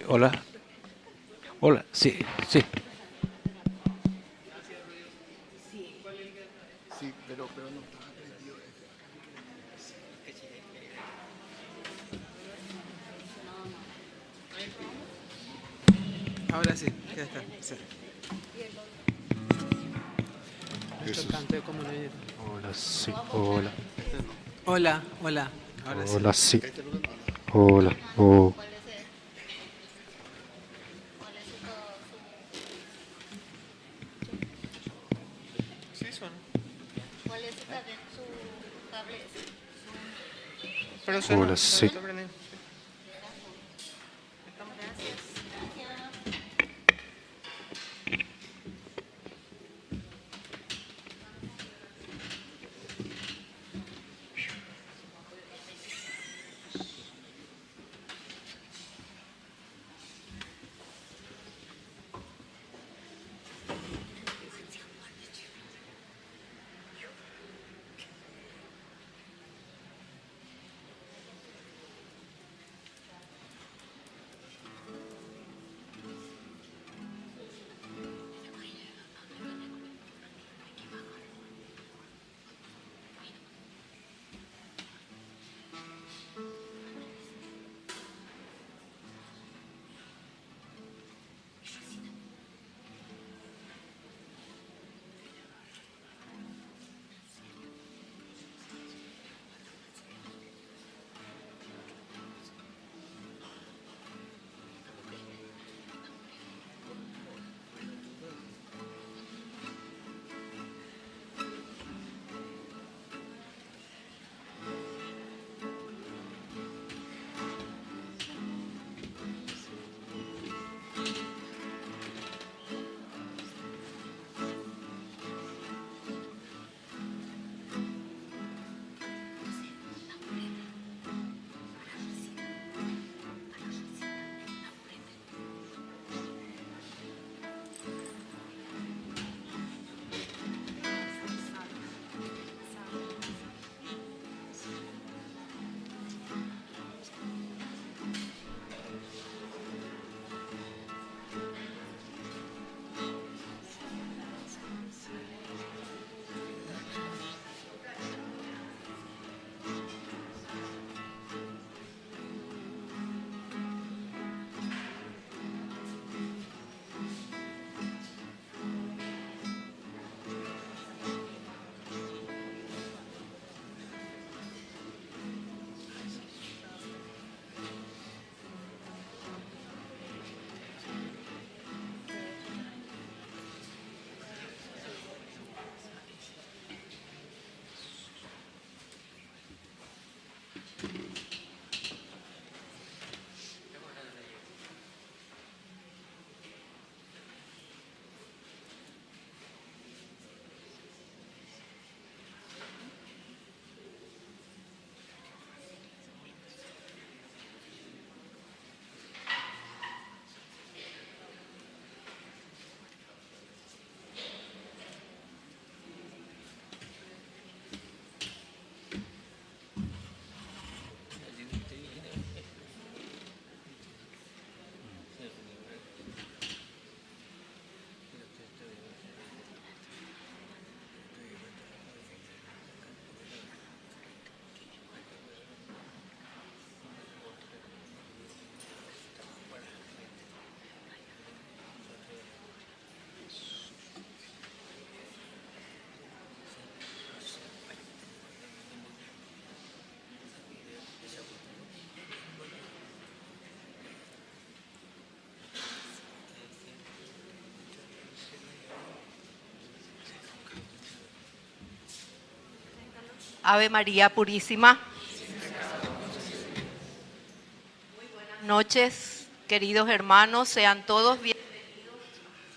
Hola, hola, sí, sí. Sí, pero no estaba prendido este. Ahora sí, ya está. Sí. Nuestro Eso es. canto de comunidad. Hola, sí, hola, Este no. Hola, hola. Ahora sí. hola, sí, Este es lo que no anda. hola, oh. Sí, suena. ¿Cuál es su cable ese? Pero suena, Hola, suena, sí. está prendido. Gracias. Ave María Purísima. Muy buenas noches, queridos hermanos, sean todos bienvenidos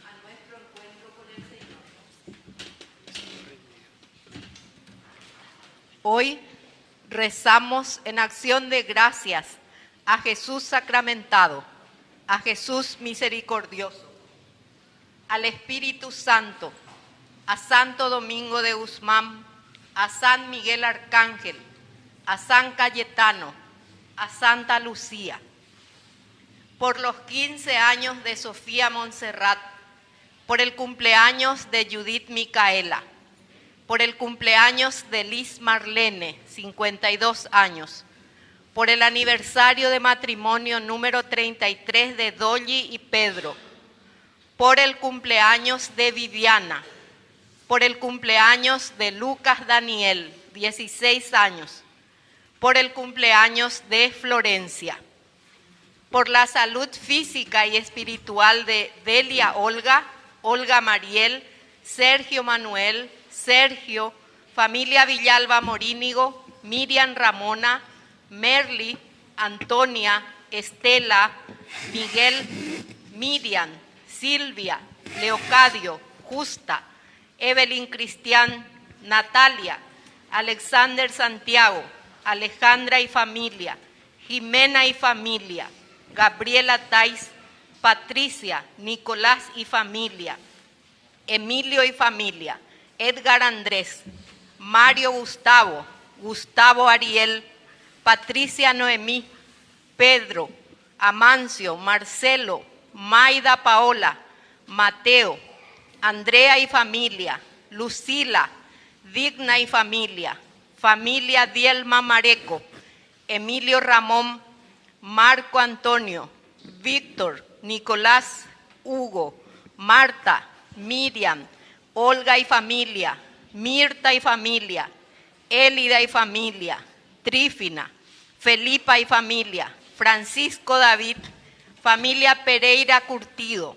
a nuestro encuentro con el Señor. Hoy rezamos en acción de gracias a Jesús sacramentado, a Jesús misericordioso, al Espíritu Santo, a Santo Domingo de Guzmán, a San Miguel Arcángel, a San Cayetano, a Santa Lucía, por los 15 años de Sofía Montserrat, por el cumpleaños de Judith Micaela, por el cumpleaños de Liz Marlene, 52 años, por el aniversario de matrimonio número 33 de Dolly y Pedro, por el cumpleaños de Viviana, por el cumpleaños de Lucas Daniel, 16 años, por el cumpleaños de Florencia, por la salud física y espiritual de Delia Olga, Olga Mariel, Sergio Manuel, Sergio, familia Villalba Morínigo, Miriam Ramona, Merly, Antonia, Estela, Miguel, Miriam, Silvia, Leocadio, Justa, Evelyn Cristian, Natalia, Alexander Santiago, Alejandra y familia, Jimena y familia, Gabriela Tais, Patricia, Nicolás y familia, Emilio y familia, Edgar Andrés, Mario Gustavo, Gustavo Ariel, Patricia Noemí, Pedro, Amancio, Marcelo, Maida Paola, Mateo, Andrea y familia, Lucila, Digna y familia, familia Dielma Mareco, Emilio Ramón, Marco Antonio, Víctor, Nicolás, Hugo, Marta, Miriam, Olga y familia, Mirta y familia, Élida y familia, Trífina, Felipa y familia, Francisco David, familia Pereira Curtido,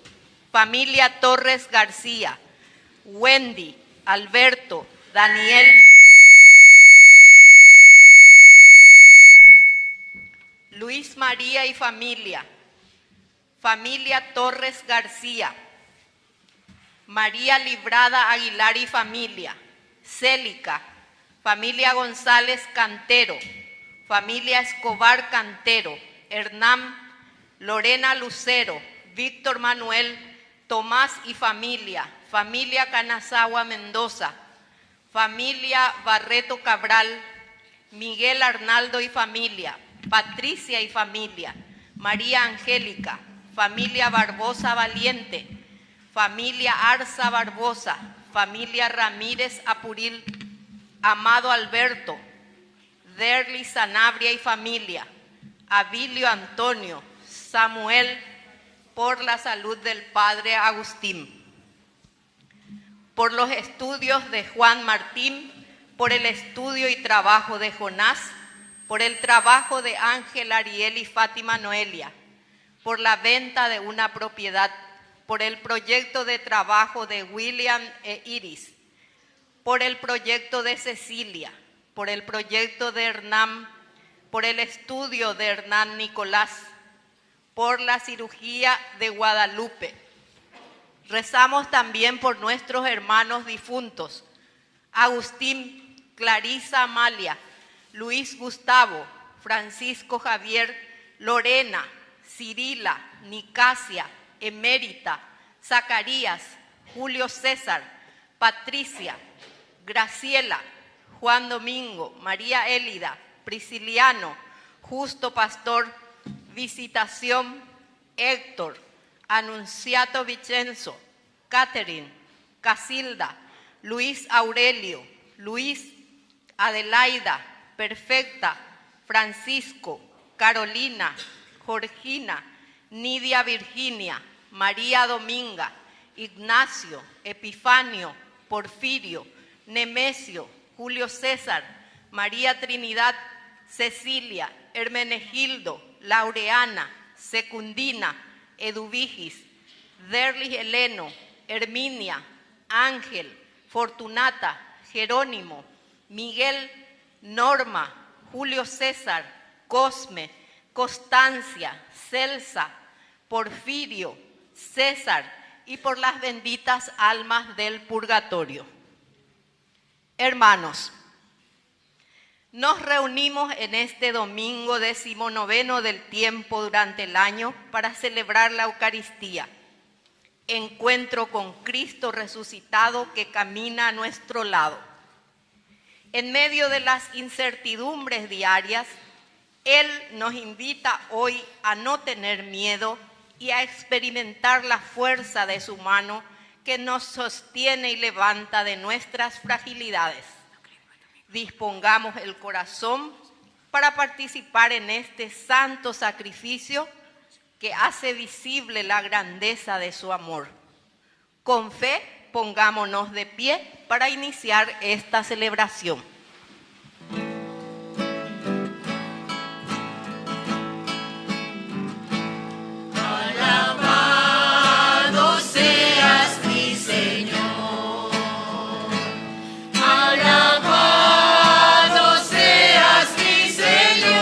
familia Torres García, Wendy, Alberto, Daniel, Luis María y familia, familia Torres García, María Librada Aguilar y familia, Célica, familia González Cantero, familia Escobar Cantero, Hernán, Lorena Lucero, Víctor Manuel, Tomás y familia, familia Canazagua Mendoza, familia Barreto Cabral, Miguel Arnaldo y familia, Patricia y familia, María Angélica, familia Barbosa Valiente, familia Arza Barbosa, familia Ramírez Apuril, Amado Alberto, Derli Sanabria y familia, Abilio Antonio, Samuel, por la salud del padre Agustín, por los estudios de Juan Martín, por el estudio y trabajo de Jonás, por el trabajo de Ángel Ariel y Fátima Noelia, por la venta de una propiedad, por el proyecto de trabajo de William e Iris, por el proyecto de Cecilia, por el proyecto de Hernán, por el estudio de Hernán Nicolás, por la cirugía de Guadalupe. Rezamos también por nuestros hermanos difuntos, Agustín, Clarisa Amalia, Luis Gustavo, Francisco Javier, Lorena, Cirila, Nicasia, Emérita, Zacarías, Julio César, Patricia, Graciela, Juan Domingo, María Élida, Prisciliano, Justo Pastor, Visitación, Héctor, Anunciato Vicenzo, Catherine, Casilda, Luis Aurelio, Luis, Adelaida, Perfecta, Francisco, Carolina, Georgina, Nidia Virginia, María Dominga, Ignacio, Epifanio, Porfirio, Nemesio, Julio César, María Trinidad, Cecilia, Hermenegildo, Laureana, Secundina, Eduvigis, Derlis Heleno, Herminia, Ángel, Fortunata, Jerónimo, Miguel, Norma, Julio César, Cosme, Constancia, Celsa, Porfirio, César y por las benditas almas del purgatorio. Hermanos, nos reunimos en este domingo 19 del tiempo durante el año para celebrar la Eucaristía, encuentro con Cristo resucitado que camina a nuestro lado. En medio de las incertidumbres diarias, Él nos invita hoy a no tener miedo y a experimentar la fuerza de su mano que nos sostiene y levanta de nuestras fragilidades. Dispongamos el corazón para participar en este santo sacrificio que hace visible la grandeza de su amor. Con fe, pongámonos de pie para iniciar esta celebración. Alabado seas mi Señor, alabado seas mi Señor.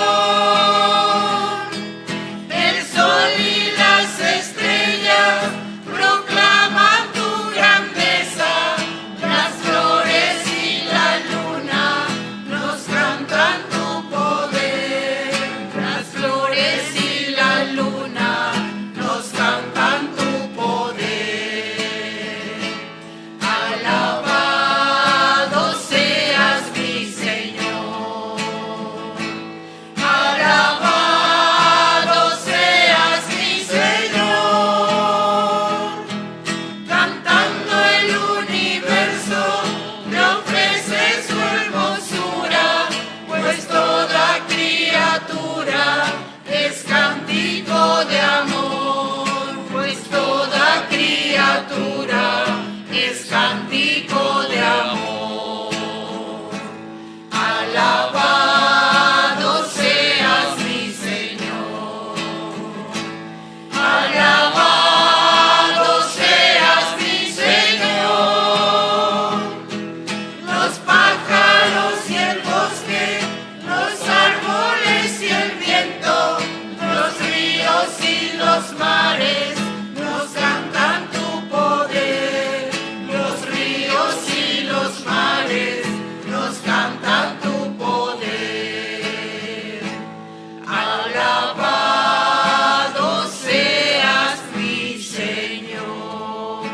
El sol y las estrellas proclaman tu grandeza, las flores y la luna nos cantan tu poder, las flores y la luna nos cantan tu poder. Alabado seas mi Señor, alabado seas mi Señor. Cantando el universo le ofrece su hermosura, pues toda criatura es cántico de amor, pues toda criatura es cántico de amor. Alabado seas mi Señor, alabado seas mi Señor. Los pájaros y el bosque, los árboles y el viento, los ríos y los mares nos cantan tu poder, los ríos y los mares nos cantan tu poder. Alabado seas mi Señor.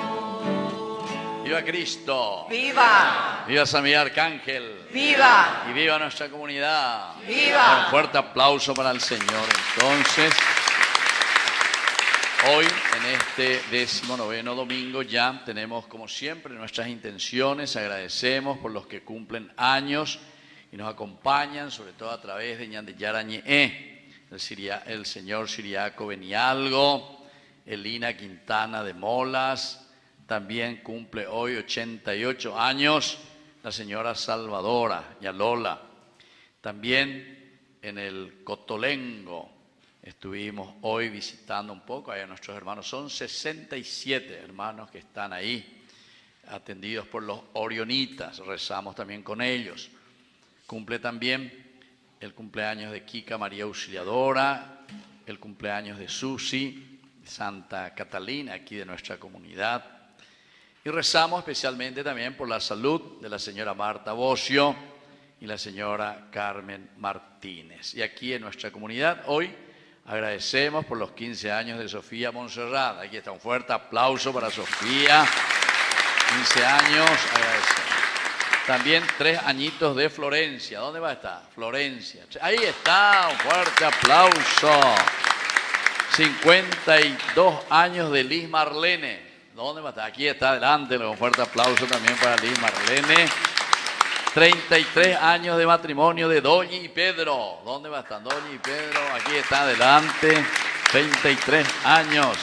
¡Viva Cristo! ¡Viva! ¡Viva San Miguel Arcángel! ¡Viva! Y viva nuestra comunidad. ¡Viva! Un fuerte aplauso para el Señor. Entonces, hoy en este 19º domingo ya tenemos como siempre nuestras intenciones. Agradecemos por los que cumplen años y nos acompañan, sobre todo a través de Ñandillara Ñe'é, el señor Siriaco Benialgo, Elina Quintana de Molas. También cumple hoy 88 años la señora Salvadora Yalola. También en el Cotolengo estuvimos hoy visitando un poco a nuestros hermanos. Son 67 hermanos que están ahí, atendidos por los orionitas. Rezamos también con ellos. Cumple también el cumpleaños de Kika María Auxiliadora, el cumpleaños de Susi, Santa Catalina, aquí de nuestra comunidad. Y rezamos especialmente también por la salud de la señora Marta Bocio y la señora Carmen Martínez. Y aquí en nuestra comunidad hoy agradecemos por los 15 años de Sofía Montserrat. Aquí está un fuerte aplauso para Sofía. 15 años, agradecemos. También 3 añitos de Florencia. ¿Dónde va a estar? Florencia. Ahí está, un fuerte aplauso. 52 años de Liz Marlene. ¿Dónde va a estar? Aquí está adelante, un fuerte aplauso también para Liz Marlene. 33 años de matrimonio de Doña y Pedro. ¿Dónde va a estar Doña y Pedro? Aquí está adelante. 33 años.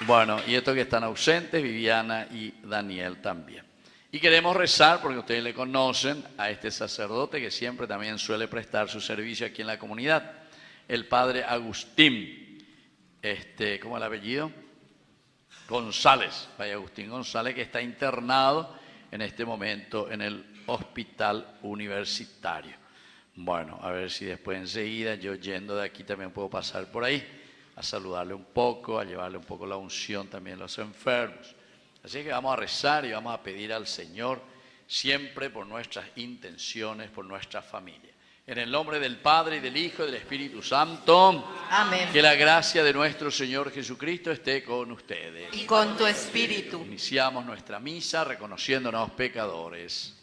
Bueno, y estos que están ausentes, Viviana y Daniel también. Y queremos rezar, porque ustedes le conocen, a este sacerdote que siempre también suele prestar su servicio aquí en la comunidad, el padre Agustín. ¿Cómo es el apellido? González, Padre Agustín González, que está internado en este momento en el hospital universitario. Bueno, a ver si después enseguida, yo yendo de aquí también puedo pasar por ahí a saludarle un poco, a llevarle un poco la unción también a los enfermos. Así que vamos a rezar y vamos a pedir al Señor siempre por nuestras intenciones, por nuestra familia. En el nombre del Padre, y del Hijo, y del Espíritu Santo. Amén. Que la gracia de nuestro Señor Jesucristo esté con ustedes. Y con tu espíritu. Iniciamos nuestra misa reconociéndonos pecadores.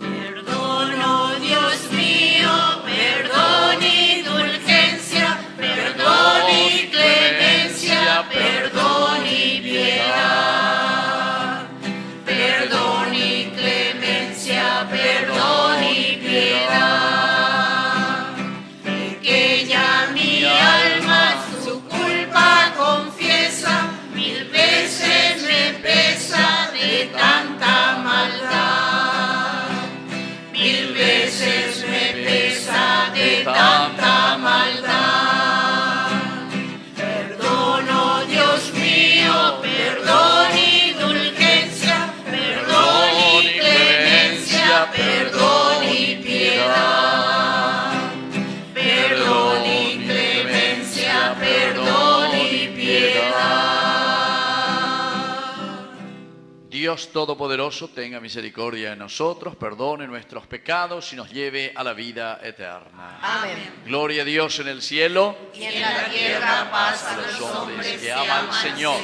Perdón, oh Dios mío, perdón y indulgencia, perdón y clemencia, perdón y piedad. Perdón y clemencia, perdón y piedad. Pequeña mi alma su culpa confiesa, 1000 veces me pesa de tanta maldad. 1000 veces me pesa de tanta maldad. Perdón, oh Dios mío, perdón y indulgencia, perdón y clemencia, perdón y piedad. Perdón y clemencia, perdón y piedad. Dios Todopoderoso tenga misericordia de nosotros, perdone nuestros pecados y nos lleve a la vida eterna. Amén. Gloria a Dios en el cielo Y en la tierra paz a los hombres que aman al Señor.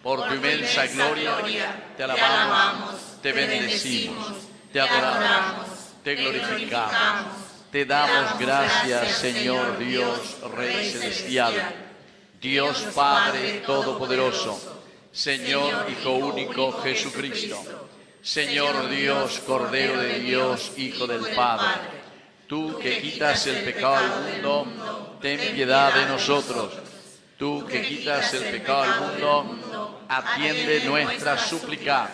Por tu inmensa gloria te alabamos, te bendecimos, te adoramos, te glorificamos. Te damos gracias, Señor Dios, Rey Celestial, Dios Padre Todopoderoso, Señor Hijo único Jesucristo, Señor Dios, Cordero de Dios, Hijo del Padre. Tú que quitas el pecado del mundo, ten piedad de nosotros. Tú que quitas el pecado del mundo, atiende nuestra súplica.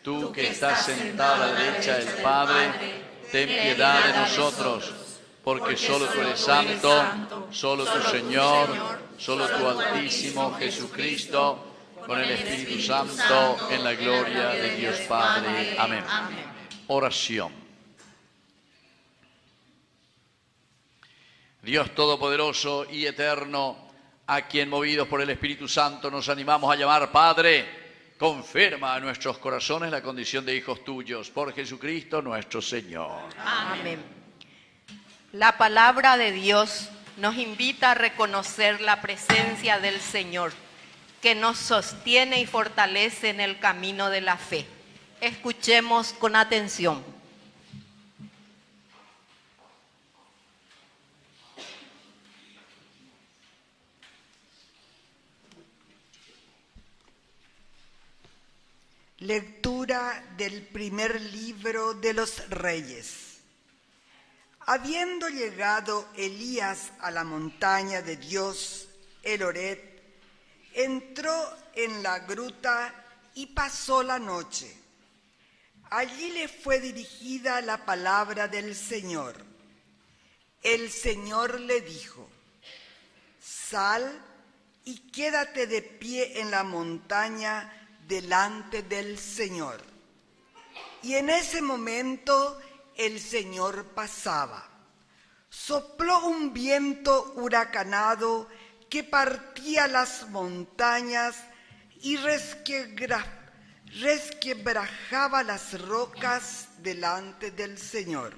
Tú que estás sentado a la derecha del Padre, ten piedad de nosotros, porque solo tú eres santo, solo tu Señor, solo tu Altísimo Jesucristo, con el Espíritu Santo, en la gloria de Dios Padre. Amén. Oración. Dios Todopoderoso y Eterno, a quien movidos por el Espíritu Santo nos animamos a llamar Padre, confirma a nuestros corazones la condición de hijos tuyos, por Jesucristo nuestro Señor. Amén. La palabra de Dios nos invita a reconocer la presencia del Señor, que nos sostiene y fortalece en el camino de la fe. Escuchemos con atención. Lectura del primer libro de los Reyes. Habiendo llegado Elías a la montaña de Dios, el Horeb, entró en la gruta y pasó la noche. Allí le fue dirigida la palabra del Señor. El Señor le dijo: sal y quédate de pie en la montaña delante del Señor. Y en ese momento el Señor pasaba. Sopló un viento huracanado que partía las montañas y resquebrajaba las rocas delante del Señor.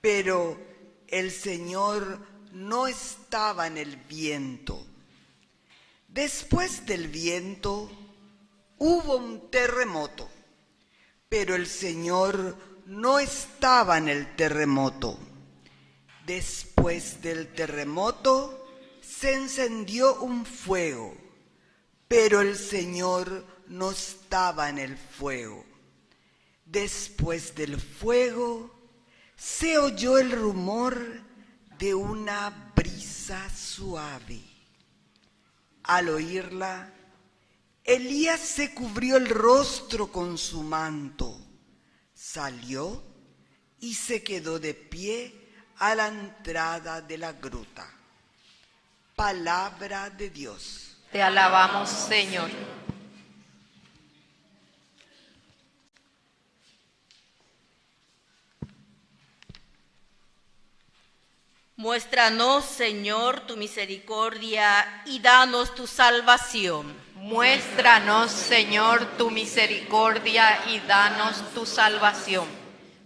Pero el Señor no estaba en el viento. Después del viento hubo un terremoto, pero el Señor no estaba en el terremoto. Después del terremoto se encendió un fuego, pero el Señor no estaba en el fuego. Después del fuego se oyó el rumor de una brisa suave. Al oírla, Elías se cubrió el rostro con su manto, salió y se quedó de pie a la entrada de la gruta. Palabra de Dios. Te alabamos, Señor. Muéstranos, Señor, tu misericordia y danos tu salvación. Muéstranos, Señor, tu misericordia y danos tu salvación.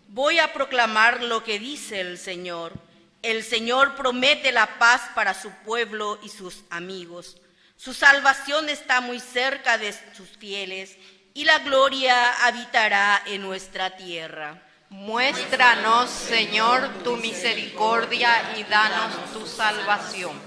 Voy a proclamar lo que dice el Señor. El Señor promete la paz para su pueblo y sus amigos. Su salvación está muy cerca de sus fieles y la gloria habitará en nuestra tierra. Muéstranos, Señor, tu misericordia y danos tu salvación.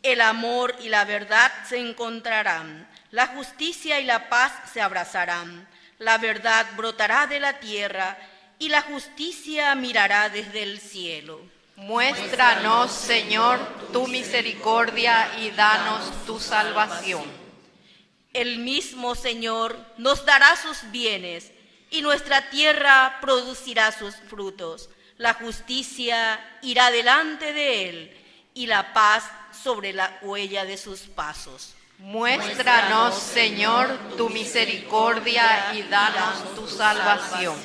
El amor y la verdad se encontrarán, la justicia y la paz se abrazarán. La verdad brotará de la tierra y la justicia mirará desde el cielo. Muéstranos, Señor, tu misericordia y danos tu salvación. El mismo Señor nos dará sus bienes y nuestra tierra producirá sus frutos. La justicia irá delante de él y la paz sobre la huella de sus pasos. Muéstranos, Señor, tu misericordia y danos tu salvación.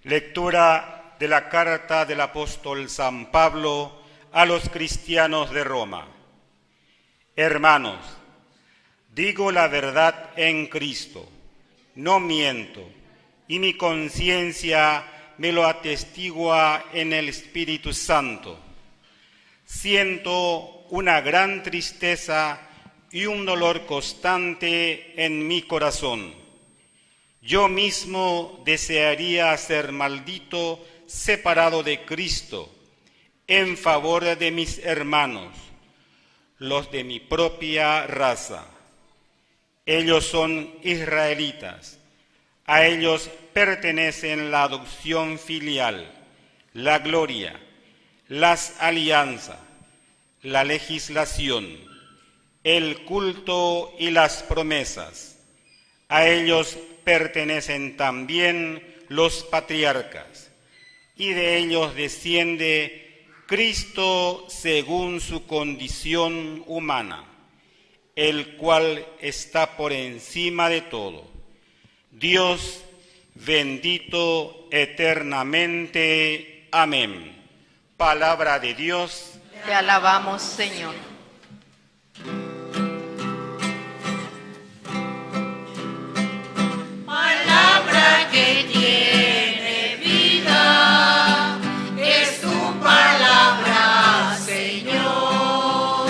Lectura de la carta del apóstol San Pablo a los cristianos de Roma. Hermanos, digo la verdad en Cristo, no miento, y mi conciencia me lo atestigua en el Espíritu Santo. Siento una gran tristeza y un dolor constante en mi corazón. Yo mismo desearía ser maldito, separado de Cristo, en favor de mis hermanos, los de mi propia raza. Ellos son israelitas. A ellos pertenecen la adopción filial, la gloria, las alianzas, la legislación, el culto y las promesas. A ellos pertenecen también los patriarcas, y de ellos desciende Cristo según su condición humana, el cual está por encima de todo. Dios bendito eternamente. Amén. Palabra de Dios. Te alabamos, Señor. Palabra que tiene vida, es tu palabra, Señor,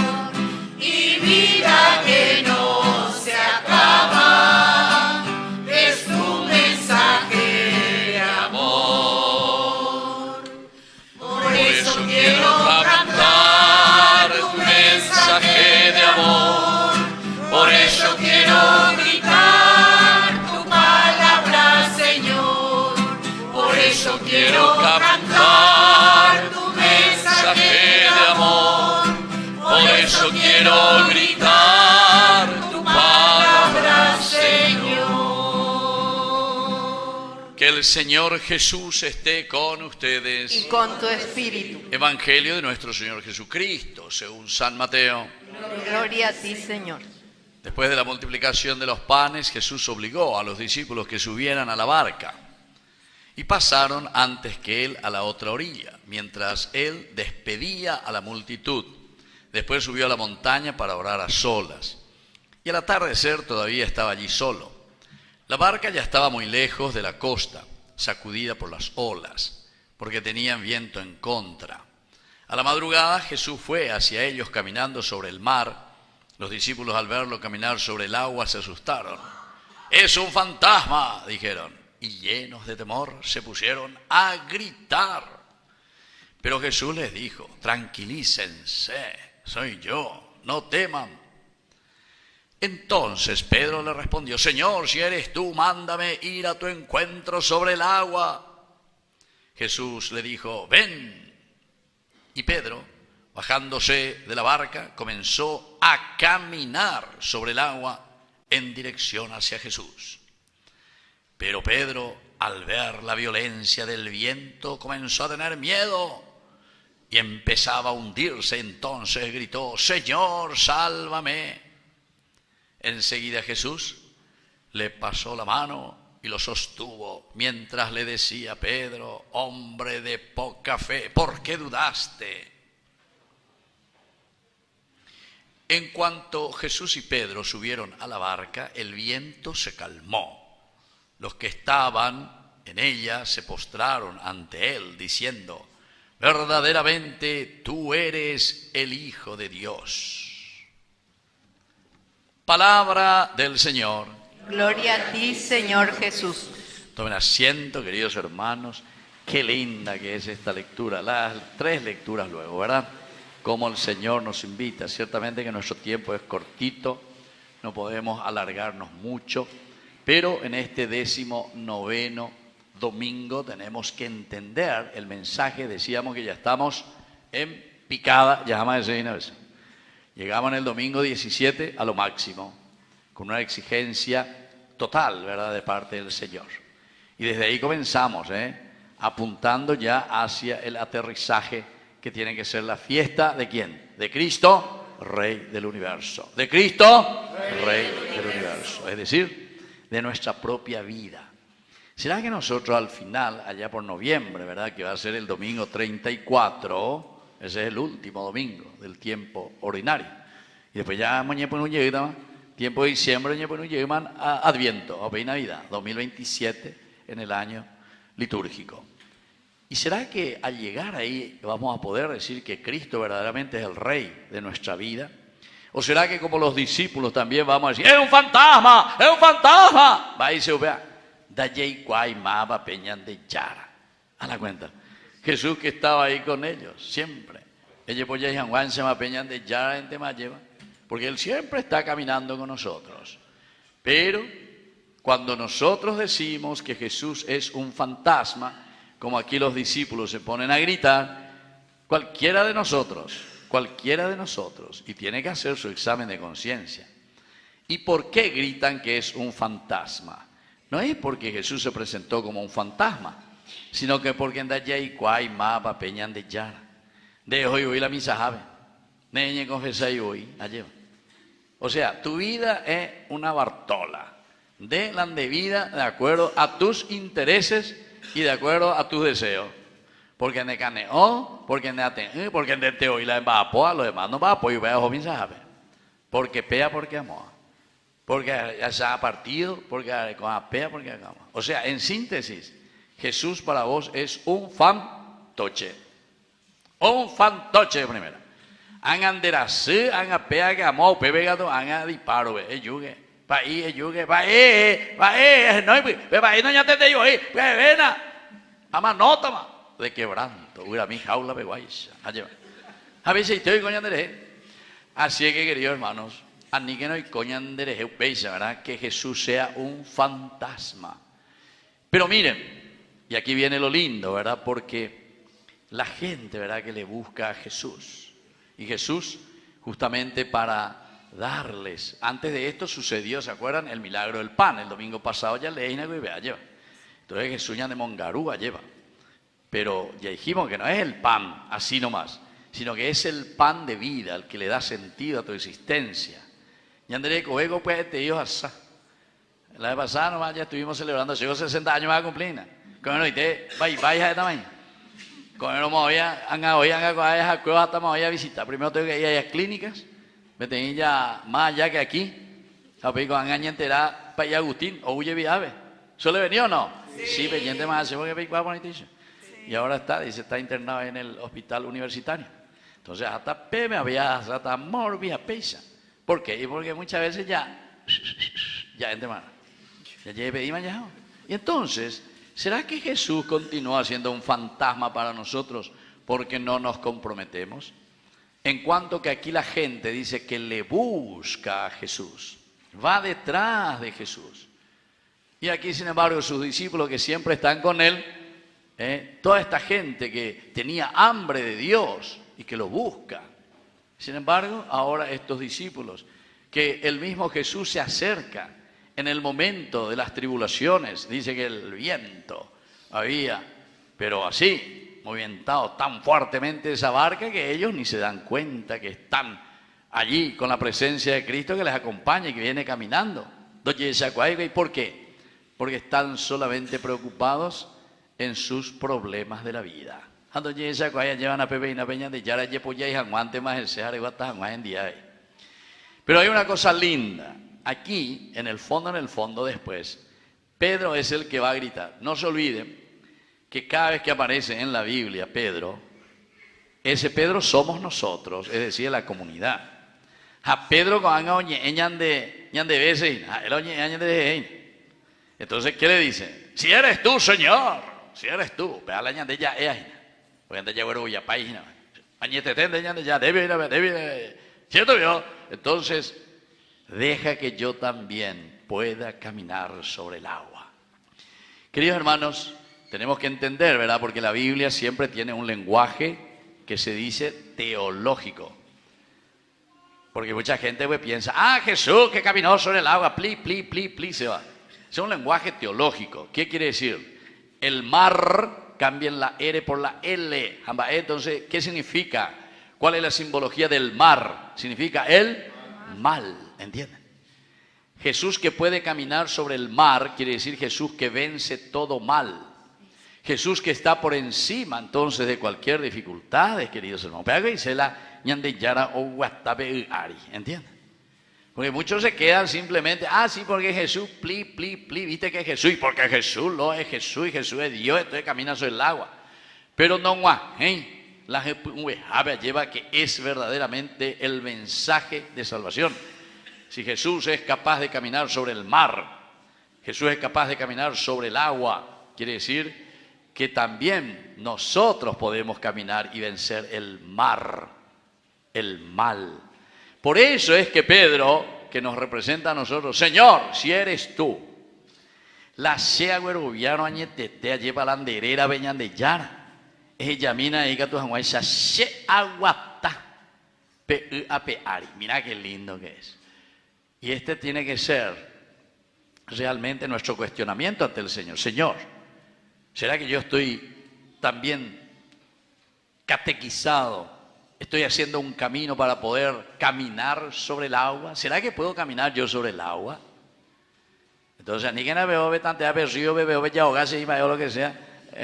y vida que no se acaba, es tu mensaje de amor. Por eso quiero cantar tu mensaje de amor, por eso quiero gritar tu palabra, Señor, por eso quiero cantar tu mensaje de amor, por eso quiero gritar tu palabra, Señor. Que el Señor Jesús esté con ustedes. Y con tu espíritu. Evangelio de nuestro Señor Jesucristo, según San Mateo. Gloria a ti, Señor. Después de la multiplicación de los panes, Jesús obligó a los discípulos que subieran a la barca y pasaron antes que él a la otra orilla, mientras él despedía a la multitud. Después subió a la montaña para orar a solas, y al atardecer todavía estaba allí solo. La barca ya estaba muy lejos de la costa, sacudida por las olas, porque tenían viento en contra. A la madrugada Jesús fue hacia ellos caminando sobre el mar. Los discípulos, al verlo caminar sobre el agua, se asustaron. «¡Es un fantasma!», dijeron, y llenos de temor se pusieron a gritar. Pero Jesús les dijo: «Tranquilícense, soy yo, no teman». Entonces Pedro le respondió: «Señor, si eres tú, mándame ir a tu encuentro sobre el agua». Jesús le dijo: «Ven». Y Pedro, bajándose de la barca, comenzó a caminar sobre el agua en dirección hacia Jesús. Pero Pedro, al ver la violencia del viento, comenzó a tener miedo y empezaba a hundirse. Entonces gritó: Señor, sálvame. Enseguida Jesús le pasó la mano y lo sostuvo, mientras le decía: Pedro, hombre de poca fe, ¿por qué dudaste? En cuanto Jesús y Pedro subieron a la barca, el viento se calmó. Los que estaban en ella se postraron ante él, diciendo: verdaderamente tú eres el Hijo de Dios. Palabra del Señor. Gloria a ti, Señor Jesús. Tomen asiento, queridos hermanos. Qué linda que es esta lectura. Las 3 lecturas luego, ¿verdad? Como el Señor nos invita. Ciertamente que nuestro tiempo es cortito, no podemos alargarnos mucho, pero en este 19º domingo tenemos que entender el mensaje. Decíamos que ya estamos en picada, ya jamás de una vez. Llegamos en el domingo 17 a lo máximo, con una exigencia total, ¿verdad?, de parte del Señor. Y desde ahí comenzamos, apuntando ya hacia el aterrizaje que tiene que ser la fiesta ¿de quién? De Cristo, Rey del universo. De Cristo, Rey del universo. Es decir, de nuestra propia vida. ¿Será que nosotros al final, allá por noviembre, ¿verdad?, que va a ser el domingo 34, ese es el último domingo del tiempo ordinario, y después ya mañana no llega, tiempo de diciembre, no llega Adviento, o Navidad, 2027 en el año litúrgico? ¿Y será que al llegar ahí vamos a poder decir que Cristo verdaderamente es el Rey de nuestra vida? ¿O será que como los discípulos también vamos a decir: ¡es un fantasma! ¡Es un fantasma! Va y se vea. A la cuenta. Jesús que estaba ahí con ellos, siempre. Porque Él siempre está caminando con nosotros. Pero cuando nosotros decimos que Jesús es un fantasma, como aquí los discípulos se ponen a gritar, cualquiera de nosotros, y tiene que hacer su examen de conciencia. ¿Y por qué gritan que es un fantasma? No es porque Jesús se presentó como un fantasma, sino que porque en Dayay Kwai Mapa Peñan de Yara. De hoy la misa jave. Neñe confesa y hoy allá. O sea, tu vida es una bartola. De la vida de acuerdo a tus intereses y de acuerdo a tus deseos. Porque en el caneo, porque en el porque en el teo y la embapoa, lo demás no va a apoyar y vea joven sabe. Porque pea, porque amor. Porque ya ha partido, porque con apea, porque acaba. O sea, en síntesis, Jesús para vos es un fantoche. Un fantoche primero. Han anderasí, han apea, que amor, pepe gato, han disparo, yugue. Va ahí, yugue, va ahí, no ya te yo ahí, vena. Ama nota, ma. De quebranto, hubiera mi jaula peguaisa. A veces estoy coña de así es que, queridos hermanos, ni que no hay coña de ¿verdad? Que Jesús sea un fantasma. Pero miren, y aquí viene lo lindo, ¿verdad? Porque la gente, ¿verdad?, que le busca a Jesús. Y Jesús, justamente para darles, antes de esto sucedió, ¿se acuerdan? El milagro del pan. El domingo pasado ya leí y vea lleva. Entonces Jesús ya de Mongarúa lleva. Pero ya dijimos que no es el pan así nomás, sino que es el pan de vida, el que le da sentido a tu existencia. Y André Coego, pues, te dijo así. La vez pasada nomás ya estuvimos celebrando, llegó 60 años más a cumplir. Con el oíste, vaya de tamaño. Con el hoy a cuevas hasta más a visitar. Primero tengo que ir a las clínicas, me tenía ya más allá que aquí. A pedir con Angaña entera para ir a Agustín, o huye viave. ¿Suele venir o no? Sí, pendiente más hace porque va a poner dicho. Y ahora está internado en el hospital universitario. Entonces, hasta me había hasta morbia pesa. ¿Por qué? Y porque muchas veces ya entre mano. Ya pedí mañana. Y entonces, ¿será que Jesús continúa siendo un fantasma para nosotros porque no nos comprometemos? En cuanto que aquí la gente dice que le busca a Jesús, va detrás de Jesús. Y aquí, sin embargo, sus discípulos que siempre están con él, toda esta gente que tenía hambre de Dios y que lo busca. Sin embargo, ahora estos discípulos, que el mismo Jesús se acerca en el momento de las tribulaciones, dice que el viento había, pero así, movimentado tan fuertemente esa barca que ellos ni se dan cuenta que están allí con la presencia de Cristo que les acompaña y que viene caminando. ¿Y por qué? Porque están solamente preocupados en sus problemas de la vida. Llevan a Pepe y Peña de Yara y aguante más el Sejar y en día. Pero hay una cosa linda. Aquí, en el fondo después, Pedro es el que va a gritar. No se olviden que cada vez que aparece en la Biblia Pedro, ese Pedro somos nosotros, es decir, la comunidad. A Pedro entonces, ¿qué le dice? Si eres tú, Señor, si eres tú, ¿cierto vio? Entonces, deja que yo también pueda caminar sobre el agua. Queridos hermanos, tenemos que entender, ¿verdad? Porque la Biblia siempre tiene un lenguaje que se dice teológico. Porque mucha gente piensa, Jesús que caminó sobre el agua, pli, se va. Es un lenguaje teológico. ¿Qué quiere decir? El mar, cambien la R por la L. Entonces, ¿qué significa? ¿Cuál es la simbología del mar? Significa el mal, ¿entienden? Jesús que puede caminar sobre el mar, quiere decir Jesús que vence todo mal. Jesús que está por encima entonces de cualquier dificultad, queridos hermanos. ¿Entienden? Porque muchos se quedan simplemente, sí, porque Jesús, viste que Jesús, y porque Jesús lo es Jesús, y Jesús es Dios, entonces camina sobre el agua. Pero no, la lleva que es verdaderamente el mensaje de salvación. Si Jesús es capaz de caminar sobre el mar, Jesús es capaz de caminar sobre el agua, quiere decir que también nosotros podemos caminar y vencer el mar, el mal. Por eso es que Pedro, que nos representa a nosotros, Señor, si eres tú, la sea gobierno añetete lleva la anderera veñan de yara. Ella mina y tu janguaisa se aguata peari. Mira qué lindo que es. Y este tiene que ser realmente nuestro cuestionamiento ante el Señor. Señor, ¿será que yo estoy también catequizado? ¿Estoy haciendo un camino para poder caminar sobre el agua? ¿Será que puedo caminar yo sobre el agua? Entonces, ni que no veo tantea río, veo yaogase y lo que sea,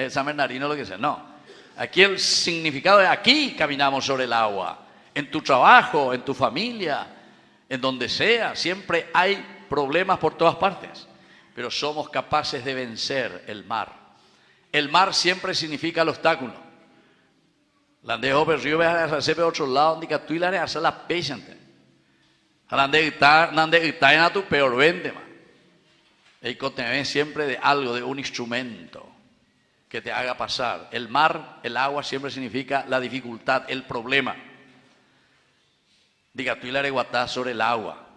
San Bernardino, lo que sea. No. Aquí el significado es aquí caminamos sobre el agua. En tu trabajo, en tu familia, en donde sea, siempre hay problemas por todas partes. Pero somos capaces de vencer el mar. El mar siempre significa el obstáculo. Landejo río ve a hacer otro lado donde que tú y la hacer la patiente. Nande está en tu peor vende, man. El contenido siempre de algo, de un instrumento que te haga pasar. El mar, el agua siempre significa la dificultad, el problema. Diga tú y la areguatá sobre el agua.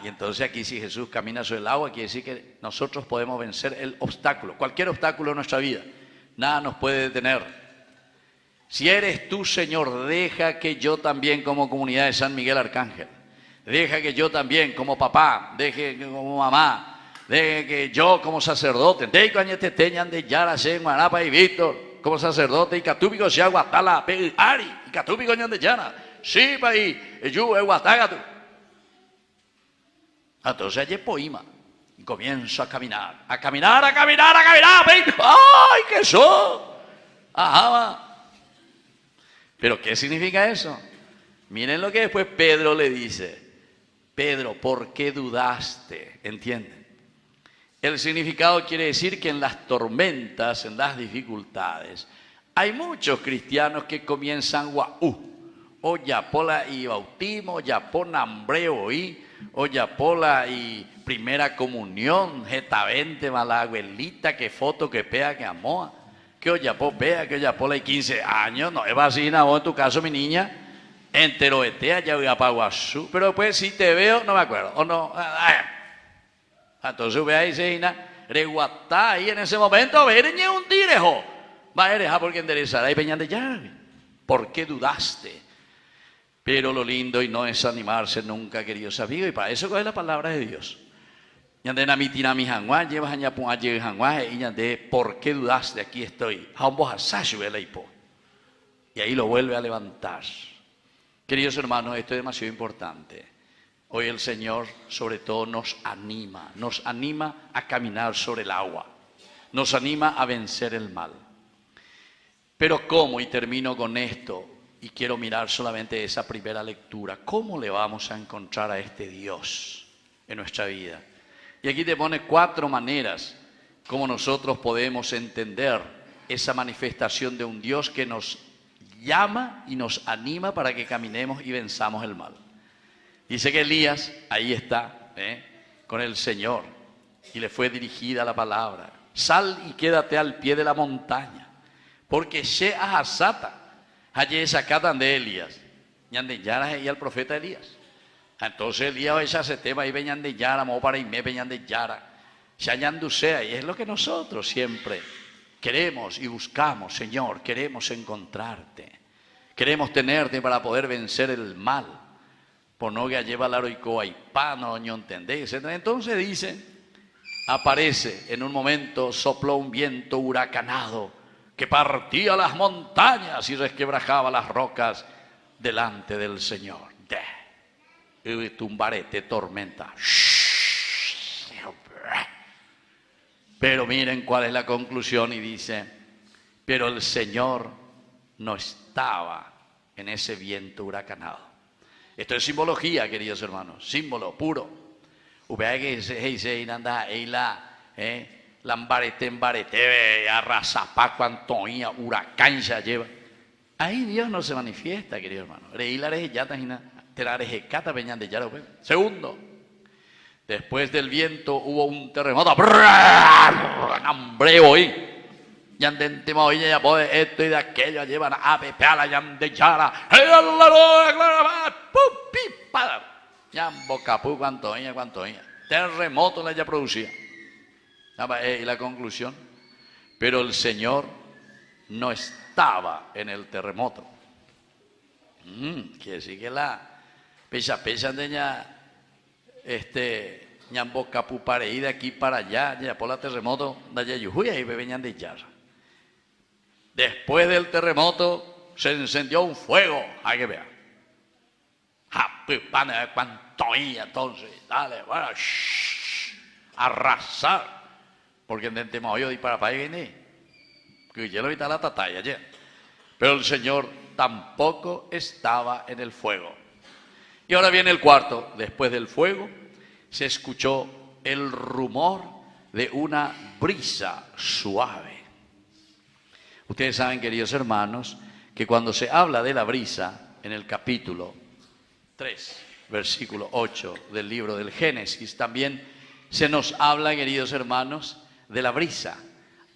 Y entonces aquí si Jesús camina sobre el agua, quiere decir que nosotros podemos vencer el obstáculo, cualquier obstáculo en nuestra vida. Nada nos puede detener. Si eres tú, Señor, deja que yo también como comunidad de San Miguel Arcángel, deja que yo también como papá, deje que como mamá, deje que yo como sacerdote, de Yara, Guanapa y Víctor, como sacerdote, y Catúpico se aguatala, Ari, y Catúpico de Yara, sí, país, y yo, Guatágatu. Entonces allí poima, y comienzo a caminar. ¡Ay, qué son! Ajá. ¿Pero qué significa eso? Miren lo que después Pedro le dice. Pedro, ¿por qué dudaste? ¿Entienden? El significado quiere decir que en las tormentas, en las dificultades, hay muchos cristianos que comienzan o yapola y bautismo, yapona hambreo o yapola y primera comunión, jetavente, mala abuelita, que foto, que pea, que amoa. Que oyapo pea, que oyapo y 15 años, no es vacina, vos en tu caso, mi niña, enteroetea, ya voy a Paguazú, pero después si te veo, no me acuerdo, o no, entonces ve ahí, Seina, reguatá ahí en ese momento, vereñe un direjo, va a ereja porque enderezará ahí peñan de ya, ¿por qué dudaste? Pero lo lindo y no es animarse nunca, queridos amigos, y para eso es la palabra de Dios. Ñande na mitina mi hangua, llevas aña pun aye hangua, y ñande, ¿por qué dudaste? Aquí estoy. Ambos asayo el aipo. Y ahí lo vuelve a levantar. Queridos hermanos, esto es demasiado importante. Hoy el Señor, sobre todo, nos anima a caminar sobre el agua, nos anima a vencer el mal. Pero ¿cómo? Y termino con esto, y quiero mirar solamente esa primera lectura. ¿Cómo le vamos a encontrar a este Dios en nuestra vida? Y aquí te pone 4 maneras como nosotros podemos entender esa manifestación de un Dios que nos llama y nos anima para que caminemos y venzamos el mal. Dice que Elías, ahí está, con el Señor, y le fue dirigida la palabra. Sal y quédate al pie de la montaña, porque she ahasata, allí sacatan de Elías, ñande yara y al profeta Elías. Entonces Elías ella se tema y veñan de yara, mo para y me veñan de yara, sea, y es lo que nosotros siempre queremos y buscamos, Señor, queremos encontrarte, queremos tenerte para poder vencer el mal. Por no que lleva la roicoa y pano, no entendéis, etc. Entonces dice, aparece en un momento, sopló un viento huracanado que partía las montañas y resquebrajaba las rocas delante del Señor. Y tumbarete, tormenta. Pero miren cuál es la conclusión y dice, pero el Señor no estaba en ese viento huracanado. Esto es simbología, queridos hermanos, símbolo puro. Vea que se anda lambarete, arrasapá, cuantoía, huracán se lleva. Ahí Dios no se manifiesta, queridos hermanos. Segundo, después del viento hubo un terremoto. Hambreo ahí. Yandente moilla ya puede esto y de aquello llevan a pepeala yandeyara. Yambo capú cuanto ella. Terremoto la ya producía. Y la conclusión. Pero el Señor no estaba en el terremoto. Quiere decir que la pecha de ella ñambo capú para ir de aquí para allá, ya por la terremoto, de allá yujuya y bebeñan de yara. Después del terremoto se encendió un fuego. Hay que ver. Entonces, dale, bueno, arrasar. Porque en el tema hoy para país viene. Que ya lo evita la tatalla ayer. Pero el Señor tampoco estaba en el fuego. Y ahora viene el cuarto. Después del fuego se escuchó el rumor de una brisa suave. Ustedes saben, queridos hermanos, que cuando se habla de la brisa, en el capítulo 3, versículo 8 del libro del Génesis, también se nos habla, queridos hermanos, de la brisa.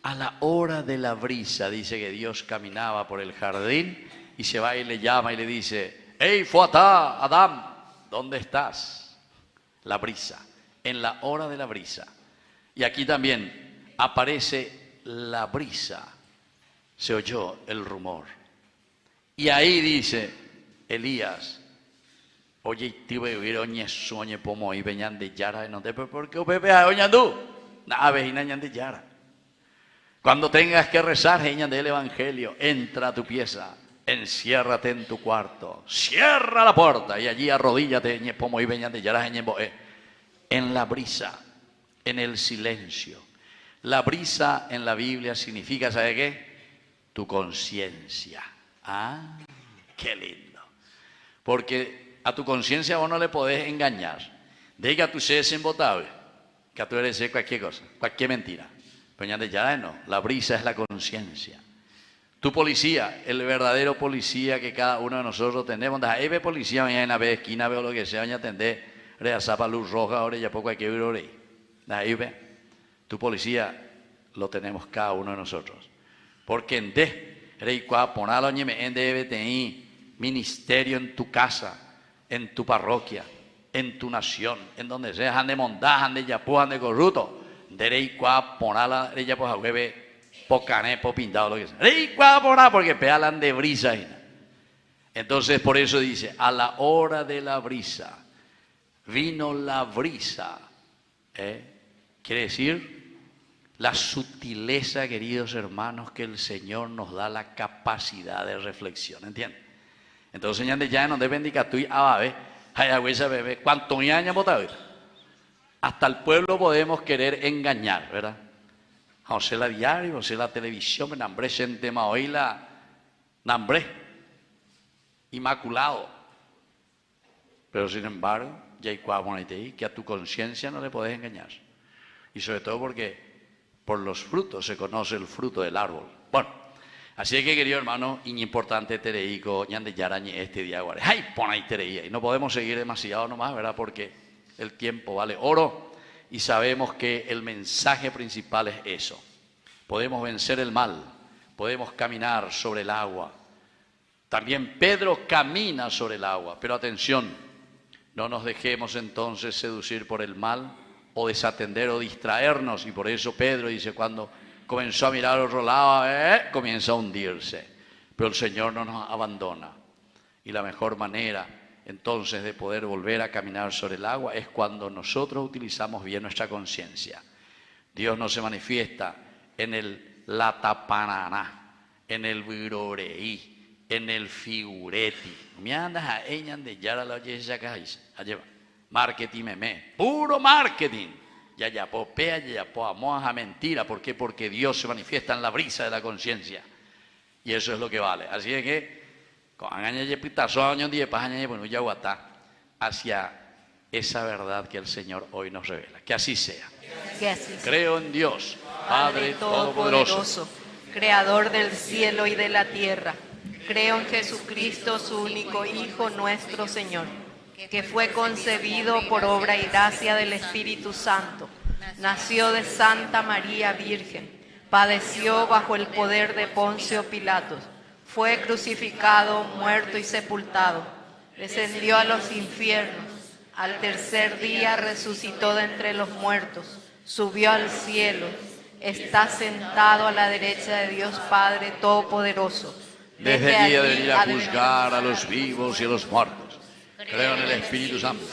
A la hora de la brisa, dice que Dios caminaba por el jardín y se va y le llama y le dice, ¡Hey, Fuatá, Adán! ¿Dónde estás? La brisa, en la hora de la brisa. Y aquí también aparece la brisa. Se oyó el rumor. Y ahí dice Elías, oye, te voy a oír oñe sueñe pomo y veñan de yara, no te porque pepe a oñandú, na vejinan de yara. Cuando tengas que rezar, geñan del evangelio, entra a tu pieza, enciérrate en tu cuarto, cierra la puerta y allí arrodíllate, ñe pomo y veñan de yara, en la brisa, en el silencio. La brisa en la Biblia significa, ¿sabe qué? Tu conciencia. Ah, qué lindo. Porque a tu conciencia vos no le podés engañar. De que a tu ser es embotable, que a tu eres cualquier cosa, cualquier mentira. Pero ya no, la brisa es la conciencia. Tu policía, el verdadero policía que cada uno de nosotros tenemos. Ahí ve policía, mañana ve esquina, veo lo que sea, mañana atender, reazapa luz roja, ahora ya poco hay que ir. Ahí ve, tu policía lo tenemos cada uno de nosotros. Porque en debe tener ministerio en tu casa, en tu parroquia, en tu nación, en donde sea, han de montar, han de yapú, han de corruto, de ponala, de yapú, hueve, pocané, pintado, lo que sea. Porque pealan de brisa. Entonces, por eso dice, a la hora de la brisa, vino la brisa, Quiere decir la sutileza, queridos hermanos, que el Señor nos da la capacidad de reflexión, ¿entienden? Entonces, ya no depende que tú bebé, ¿cuánto años votado? Hasta el pueblo podemos querer engañar, ¿verdad? O sea, la diario, o sea, la televisión, me nambré gente hoy la nambré, inmaculado. Pero sin embargo, ya hay que a tu conciencia no le podés engañar. Y sobre todo porque por los frutos se conoce el fruto del árbol. Bueno, así que, querido hermano, importante tereico, ñande yarañe este día, ¡ay, pon ahí tereía! Y no podemos seguir demasiado nomás, ¿verdad? Porque el tiempo vale oro y sabemos que el mensaje principal es eso. Podemos vencer el mal, podemos caminar sobre el agua. También Pedro camina sobre el agua, pero atención, no nos dejemos entonces seducir por el mal o desatender o distraernos. Y por eso Pedro dice, cuando comenzó a mirar al otro lado, comienza a hundirse. Pero el Señor no nos abandona. Y la mejor manera entonces de poder volver a caminar sobre el agua es cuando nosotros utilizamos bien nuestra conciencia. Dios no se manifiesta en el latapananá, en el viroreí, en el figureti. Me andas a ella de yara la oye allá marketing meme, puro marketing. Ya popea, ya poamos a mentira. ¿Por qué? Porque Dios se manifiesta en la brisa de la conciencia. Y eso es lo que vale. Así es que hacia esa verdad que el Señor hoy nos revela. Que así sea. Que así sea. Creo en Dios, Padre Todopoderoso, Creador del cielo y de la tierra. Creo en Jesucristo, su único Hijo, nuestro Señor, que fue concebido por obra y gracia del Espíritu Santo. Nació de Santa María Virgen. Padeció bajo el poder de Poncio Pilatos. Fue crucificado, muerto y sepultado. Descendió a los infiernos. Al tercer día resucitó de entre los muertos. Subió al cielo. Está sentado a la derecha de Dios Padre Todopoderoso. Desde allí de venir a juzgar a los vivos y a los muertos. Creo en el Espíritu Santo,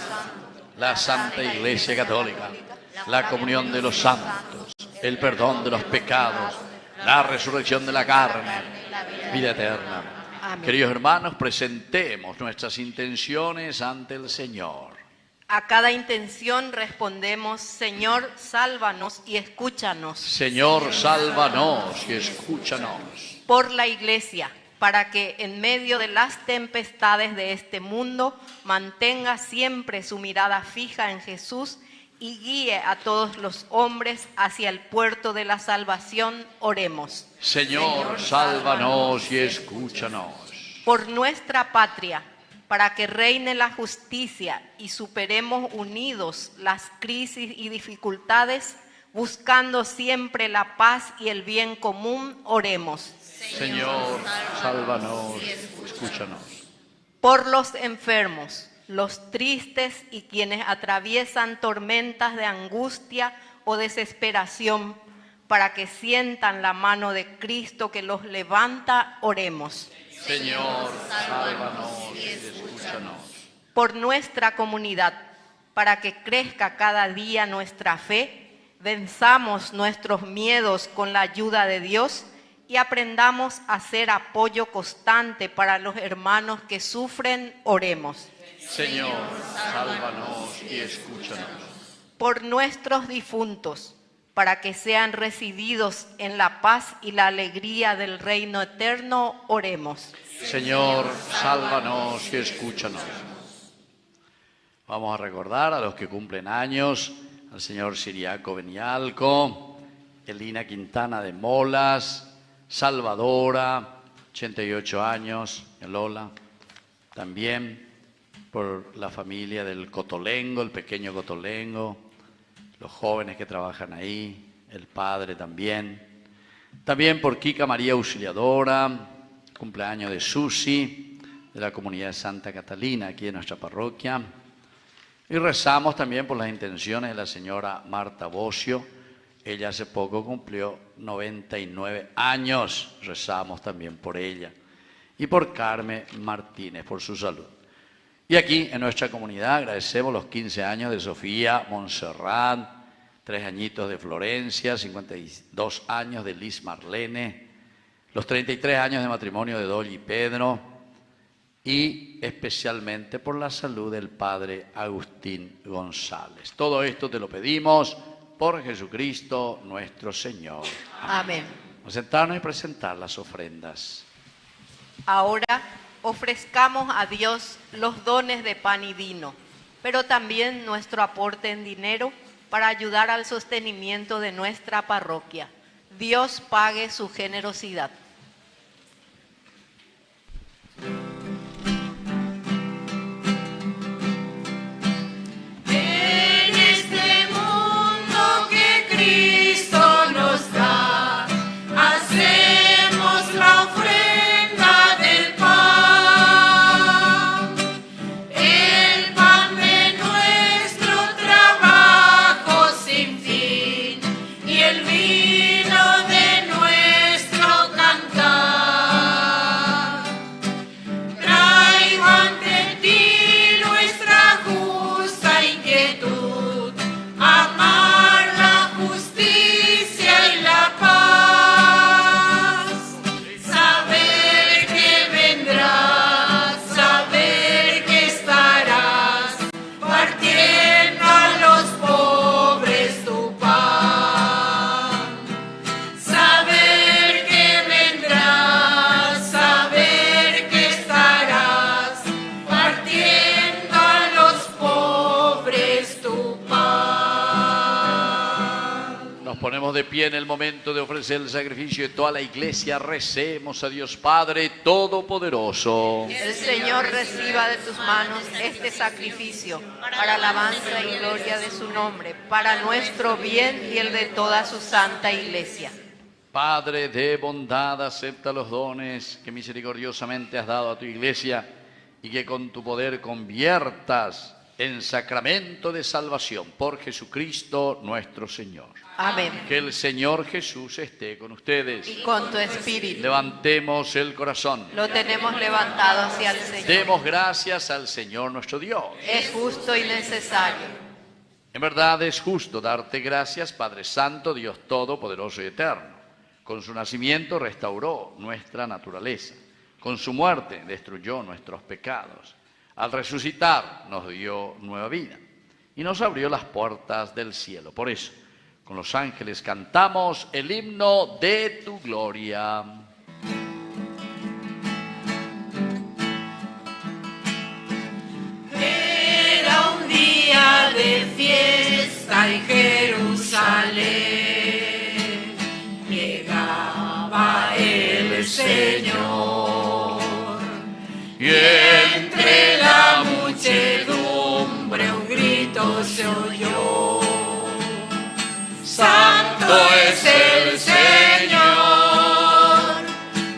la Santa Iglesia Católica, la comunión de los santos, el perdón de los pecados, la resurrección de la carne, vida eterna. Amén. Queridos hermanos, presentemos nuestras intenciones ante el Señor. A cada intención respondemos, Señor, sálvanos y escúchanos. Señor, sálvanos y escúchanos. Por la Iglesia, para que en medio de las tempestades de este mundo mantenga siempre su mirada fija en Jesús y guíe a todos los hombres hacia el puerto de la salvación. Oremos. Señor, sálvanos y escúchanos. Por nuestra patria, para que reine la justicia y superemos unidos las crisis y dificultades, buscando siempre la paz y el bien común. Oremos. Señor, sálvanos, escúchanos. Por los enfermos, los tristes y quienes atraviesan tormentas de angustia o desesperación, para que sientan la mano de Cristo que los levanta. Oremos. Señor, sálvanos y escúchanos. Por nuestra comunidad, para que crezca cada día nuestra fe, venzamos nuestros miedos con la ayuda de Dios y aprendamos a ser apoyo constante para los hermanos que sufren. Oremos. Señor, sálvanos y escúchanos. Por nuestros difuntos, para que sean recibidos en la paz y la alegría del reino eterno. Oremos. Señor, sálvanos y escúchanos. Vamos a recordar a los que cumplen años, al señor Siriaco Benialco, Elina Quintana de Molas, Salvadora, 88 años, Lola, también por la familia del Cotolengo, el pequeño Cotolengo, los jóvenes que trabajan ahí, el padre también. También por Kika María Auxiliadora, cumpleaños de Susi, de la comunidad de Santa Catalina, aquí en nuestra parroquia. Y rezamos también por las intenciones de la señora Marta Bocio. Ella hace poco cumplió 99 años. Rezamos también por ella. Y por Carmen Martínez, por su salud. Y aquí en nuestra comunidad agradecemos los 15 años de Sofía Montserrat, 3 añitos de Florencia, 52 años de Liz Marlene, los 33 años de matrimonio de Dolly y Pedro, y especialmente por la salud del padre Agustín González. Todo esto te lo pedimos por Jesucristo nuestro Señor. Amén. Vamos a sentarnos y presentar las ofrendas. Ahora ofrezcamos a Dios los dones de pan y vino, pero también nuestro aporte en dinero para ayudar al sostenimiento de nuestra parroquia. Dios pague su generosidad. En este mundo que Cristo nos da, hacemos la ofrenda del pan, el pan de nuestro trabajo sin fin y el vino de nuestro cantar. Traigo ante ti nuestra justa inquietud, amar la justicia y la paz, saber que vendrás, saber que estarás partiendo a los pobres tu pan, saber que vendrás, saber que estarás partiendo a los pobres tu pan. Nos ponemos de pie en el momento de ofrecer el sacrificio de toda la iglesia. Recemos a Dios Padre Todopoderoso. El Señor reciba de tus manos este sacrificio para alabanza y gloria de su nombre, para nuestro bien y el de toda su santa iglesia. Padre de bondad, acepta los dones que misericordiosamente has dado a tu iglesia y que con tu poder conviertas en sacramento de salvación por Jesucristo nuestro Señor. Amén. Que el Señor Jesús esté con ustedes. Y con tu espíritu. Levantemos el corazón. Lo tenemos levantado hacia el Señor. Demos gracias al Señor nuestro Dios. Es justo y necesario. En verdad es justo darte gracias, Padre Santo, Dios Todopoderoso y Eterno. Con su nacimiento restauró nuestra naturaleza. Con su muerte destruyó nuestros pecados. Al resucitar nos dio nueva vida y nos abrió las puertas del cielo. Por eso, con los ángeles cantamos el himno de tu gloria. Era un día de fiesta en Jerusalén, llegaba el Señor, y entre la muchedumbre un grito se oyó: Santo es el Señor,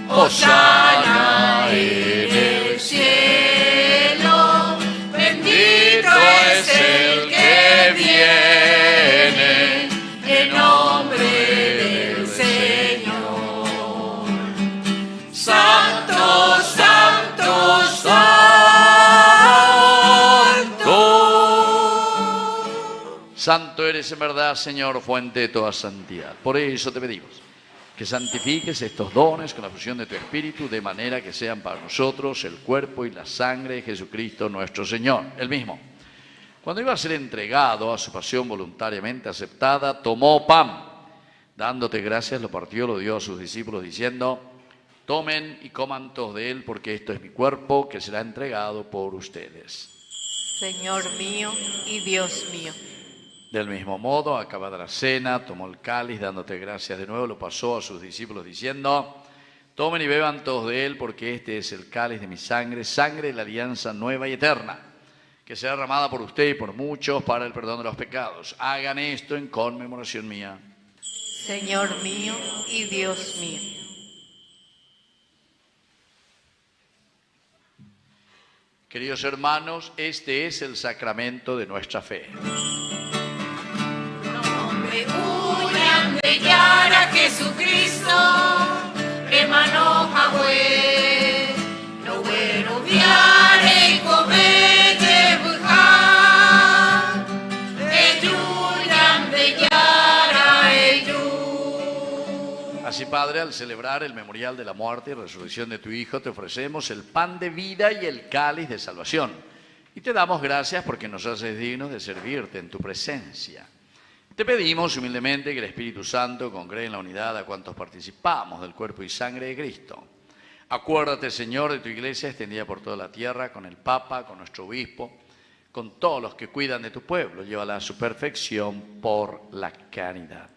Hosana en el cielo, bendito es el que viene en nombre del Señor. Santo, santo, santo. Santo eres en verdad, Señor, fuente de toda santidad. Por eso te pedimos que santifiques estos dones con la fusión de tu Espíritu, de manera que sean para nosotros el cuerpo y la sangre de Jesucristo nuestro Señor. Él mismo, cuando iba a ser entregado a su pasión voluntariamente aceptada, tomó pan. Dándote gracias, lo partió, lo dio a sus discípulos, diciendo: tomen y coman todos de él, porque esto es mi cuerpo, que será entregado por ustedes. Señor mío y Dios mío. Del mismo modo, acabada la cena, tomó el cáliz, dándote gracias de nuevo, lo pasó a sus discípulos diciendo: tomen y beban todos de él, porque este es el cáliz de mi sangre, sangre de la alianza nueva y eterna, que será derramada por usted y por muchos para el perdón de los pecados. Hagan esto en conmemoración mía. Señor mío y Dios mío. Queridos hermanos, este es el sacramento de nuestra fe. Uyan de Yara Jesucristo, hermano Jahwe, no bueno viare y comete bujar, Yuyan de Yara Así, Padre, al celebrar el memorial de la muerte y resurrección de tu Hijo, te ofrecemos el pan de vida y el cáliz de salvación. Y te damos gracias porque nos haces dignos de servirte en tu presencia. Te pedimos humildemente que el Espíritu Santo congregue en la unidad a cuantos participamos del cuerpo y sangre de Cristo. Acuérdate, Señor, de tu iglesia extendida por toda la tierra, con el Papa, con nuestro obispo, con todos los que cuidan de tu pueblo. Llévala a su perfección por la caridad.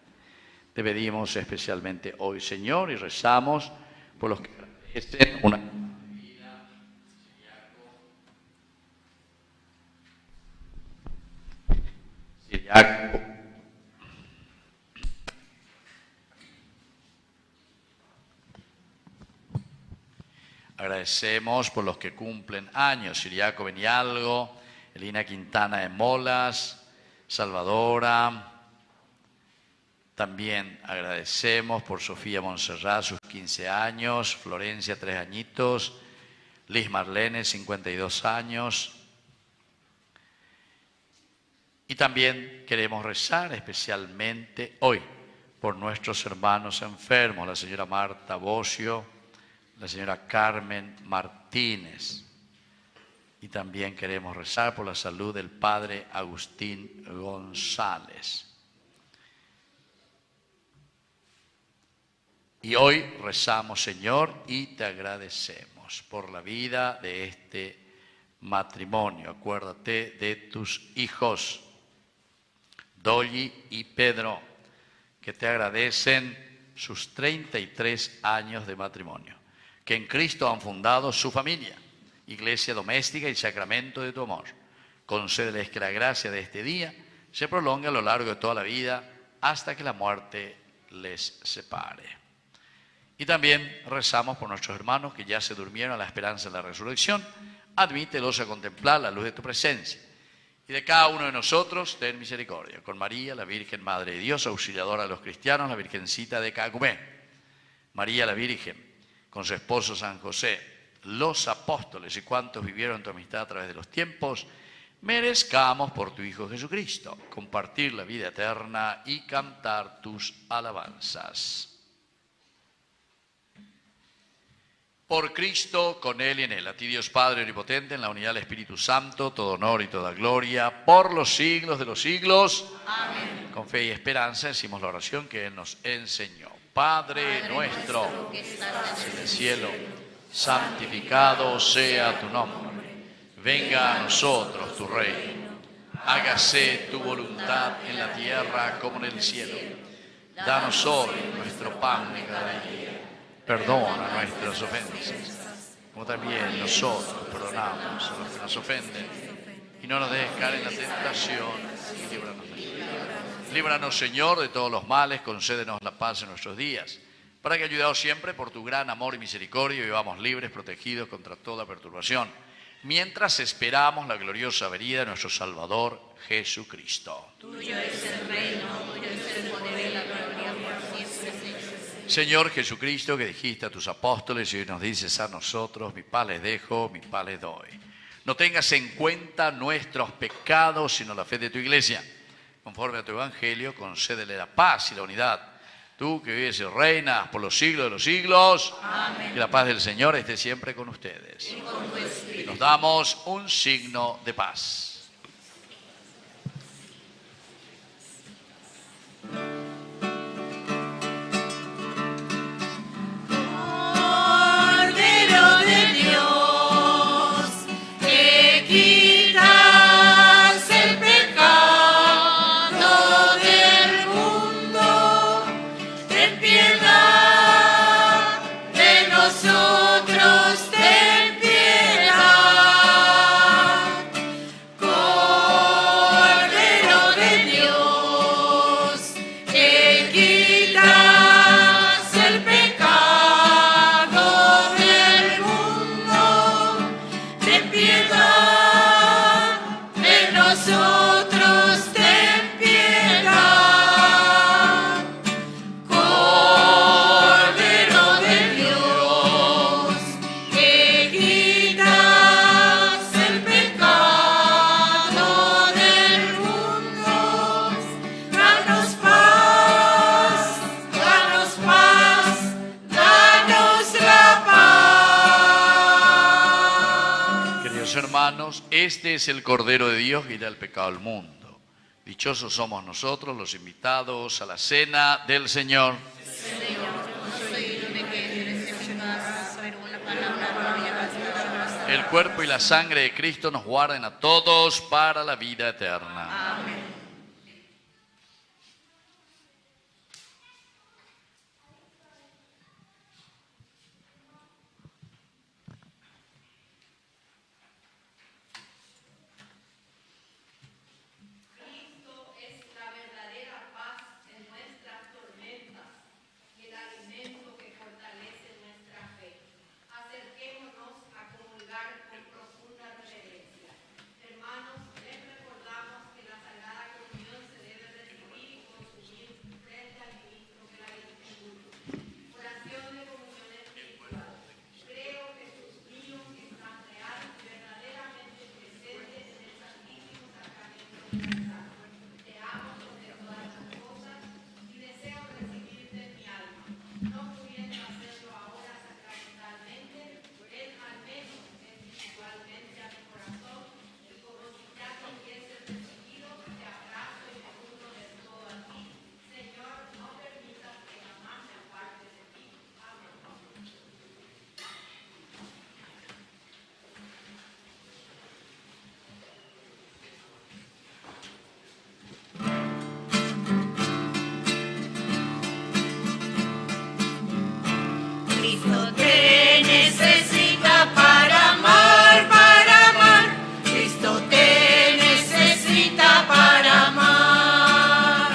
Te pedimos especialmente hoy, Señor, y rezamos por los que merecen una vida. Siriaco. Agradecemos por los que cumplen años: Siriaco Benialgo, Elina Quintana de Molas, Salvadora. También agradecemos por Sofía Montserrat, sus 15 años, Florencia, 3 añitos, Liz Marlene, 52 años. Y también queremos rezar especialmente hoy por nuestros hermanos enfermos, la señora Marta Bocio, la señora Carmen Martínez. Y también queremos rezar por la salud del padre Agustín González. Y hoy rezamos, Señor, y te agradecemos por la vida de este matrimonio. Acuérdate de tus hijos, Dolly y Pedro, que te agradecen sus 33 años de matrimonio, que en Cristo han fundado su familia, iglesia doméstica y sacramento de tu amor. Concédeles que la gracia de este día se prolongue a lo largo de toda la vida hasta que la muerte les separe. Y también rezamos por nuestros hermanos que ya se durmieron a la esperanza de la resurrección. Admítelos a contemplar la luz de tu presencia. Y de cada uno de nosotros, ten misericordia. Con María, la Virgen Madre de Dios, auxiliadora de los cristianos, la Virgencita de Cacumé. María la Virgen, con su esposo San José, los apóstoles y cuantos vivieron tu amistad a través de los tiempos, merezcamos por tu Hijo Jesucristo compartir la vida eterna y cantar tus alabanzas. Por Cristo, con Él y en Él, a ti Dios Padre Omnipotente, en la unidad del Espíritu Santo, todo honor y toda gloria, por los siglos de los siglos. Amén. Con fe y esperanza decimos la oración que Él nos enseñó. Padre nuestro, que estás en el cielo, santificado sea tu nombre. Venga a nosotros tu reino. Hágase tu voluntad en la tierra como en el cielo. Danos hoy nuestro pan de cada día. Perdona nuestras ofensas, como también nosotros perdonamos a los que nos ofenden. Y no nos dejes caer en la tentación, y líbranos del mal. Líbranos, Señor, de todos los males, concédenos la paz en nuestros días, para que, ayudados siempre por tu gran amor y misericordia, vivamos libres, protegidos contra toda perturbación, mientras esperamos la gloriosa venida de nuestro Salvador, Jesucristo. Tuyo es el reino, tuyo es el poder y la gloria por siempre. Señor Jesucristo, que dijiste a tus apóstoles y hoy nos dices a nosotros: mi paz les dejo, mi paz les doy. No tengas en cuenta nuestros pecados, sino la fe de tu iglesia. Conforme a tu evangelio, concédele la paz y la unidad. Tú que vives y reinas por los siglos de los siglos, amén. Que la paz del Señor esté siempre con ustedes. Y con tu espíritu. Nos damos un signo de paz. Nosotros ten piedad. hermanos, este es el Cordero de Dios que quita el pecado del mundo. Dichosos somos nosotros, los invitados a la cena del Señor. El cuerpo y la sangre de Cristo nos guarden a todos para la vida eterna. Amén. Cristo te necesita para amar, para amar. Cristo te necesita para amar.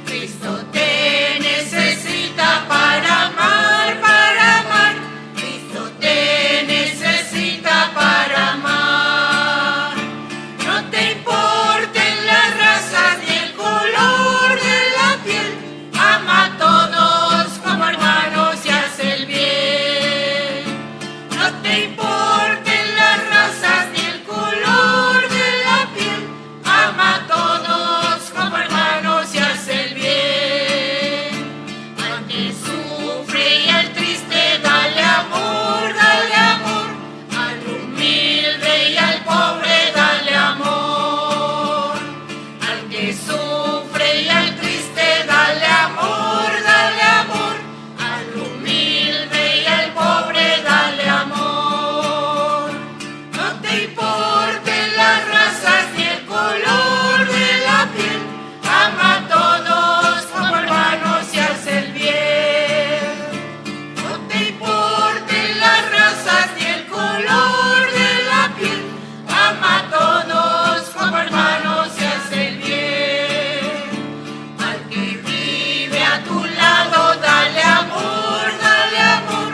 Cristo te necesita para amar, para amar. Cristo te necesita para amar. No te importen las razas ni el color de la piel. Ama a todos como hermanos y haz el bien. No te importen las razas ni el color de la piel. Ama a todos como hermanos y haz el bien. Al que sufre y al triste dale amor, dale amor. Al humilde y al pobre dale amor. Al que sufre y al triste dale amor, dale amor. Al humilde y al pobre dale amor. No te importen las razas ni el color de la piel. Ama a todos como hermanos y haz el bien. No te importen las razas ni el color de la piel. Ama a todos como hermanos y haz el bien. Al que vive a tu lado dale amor, dale amor.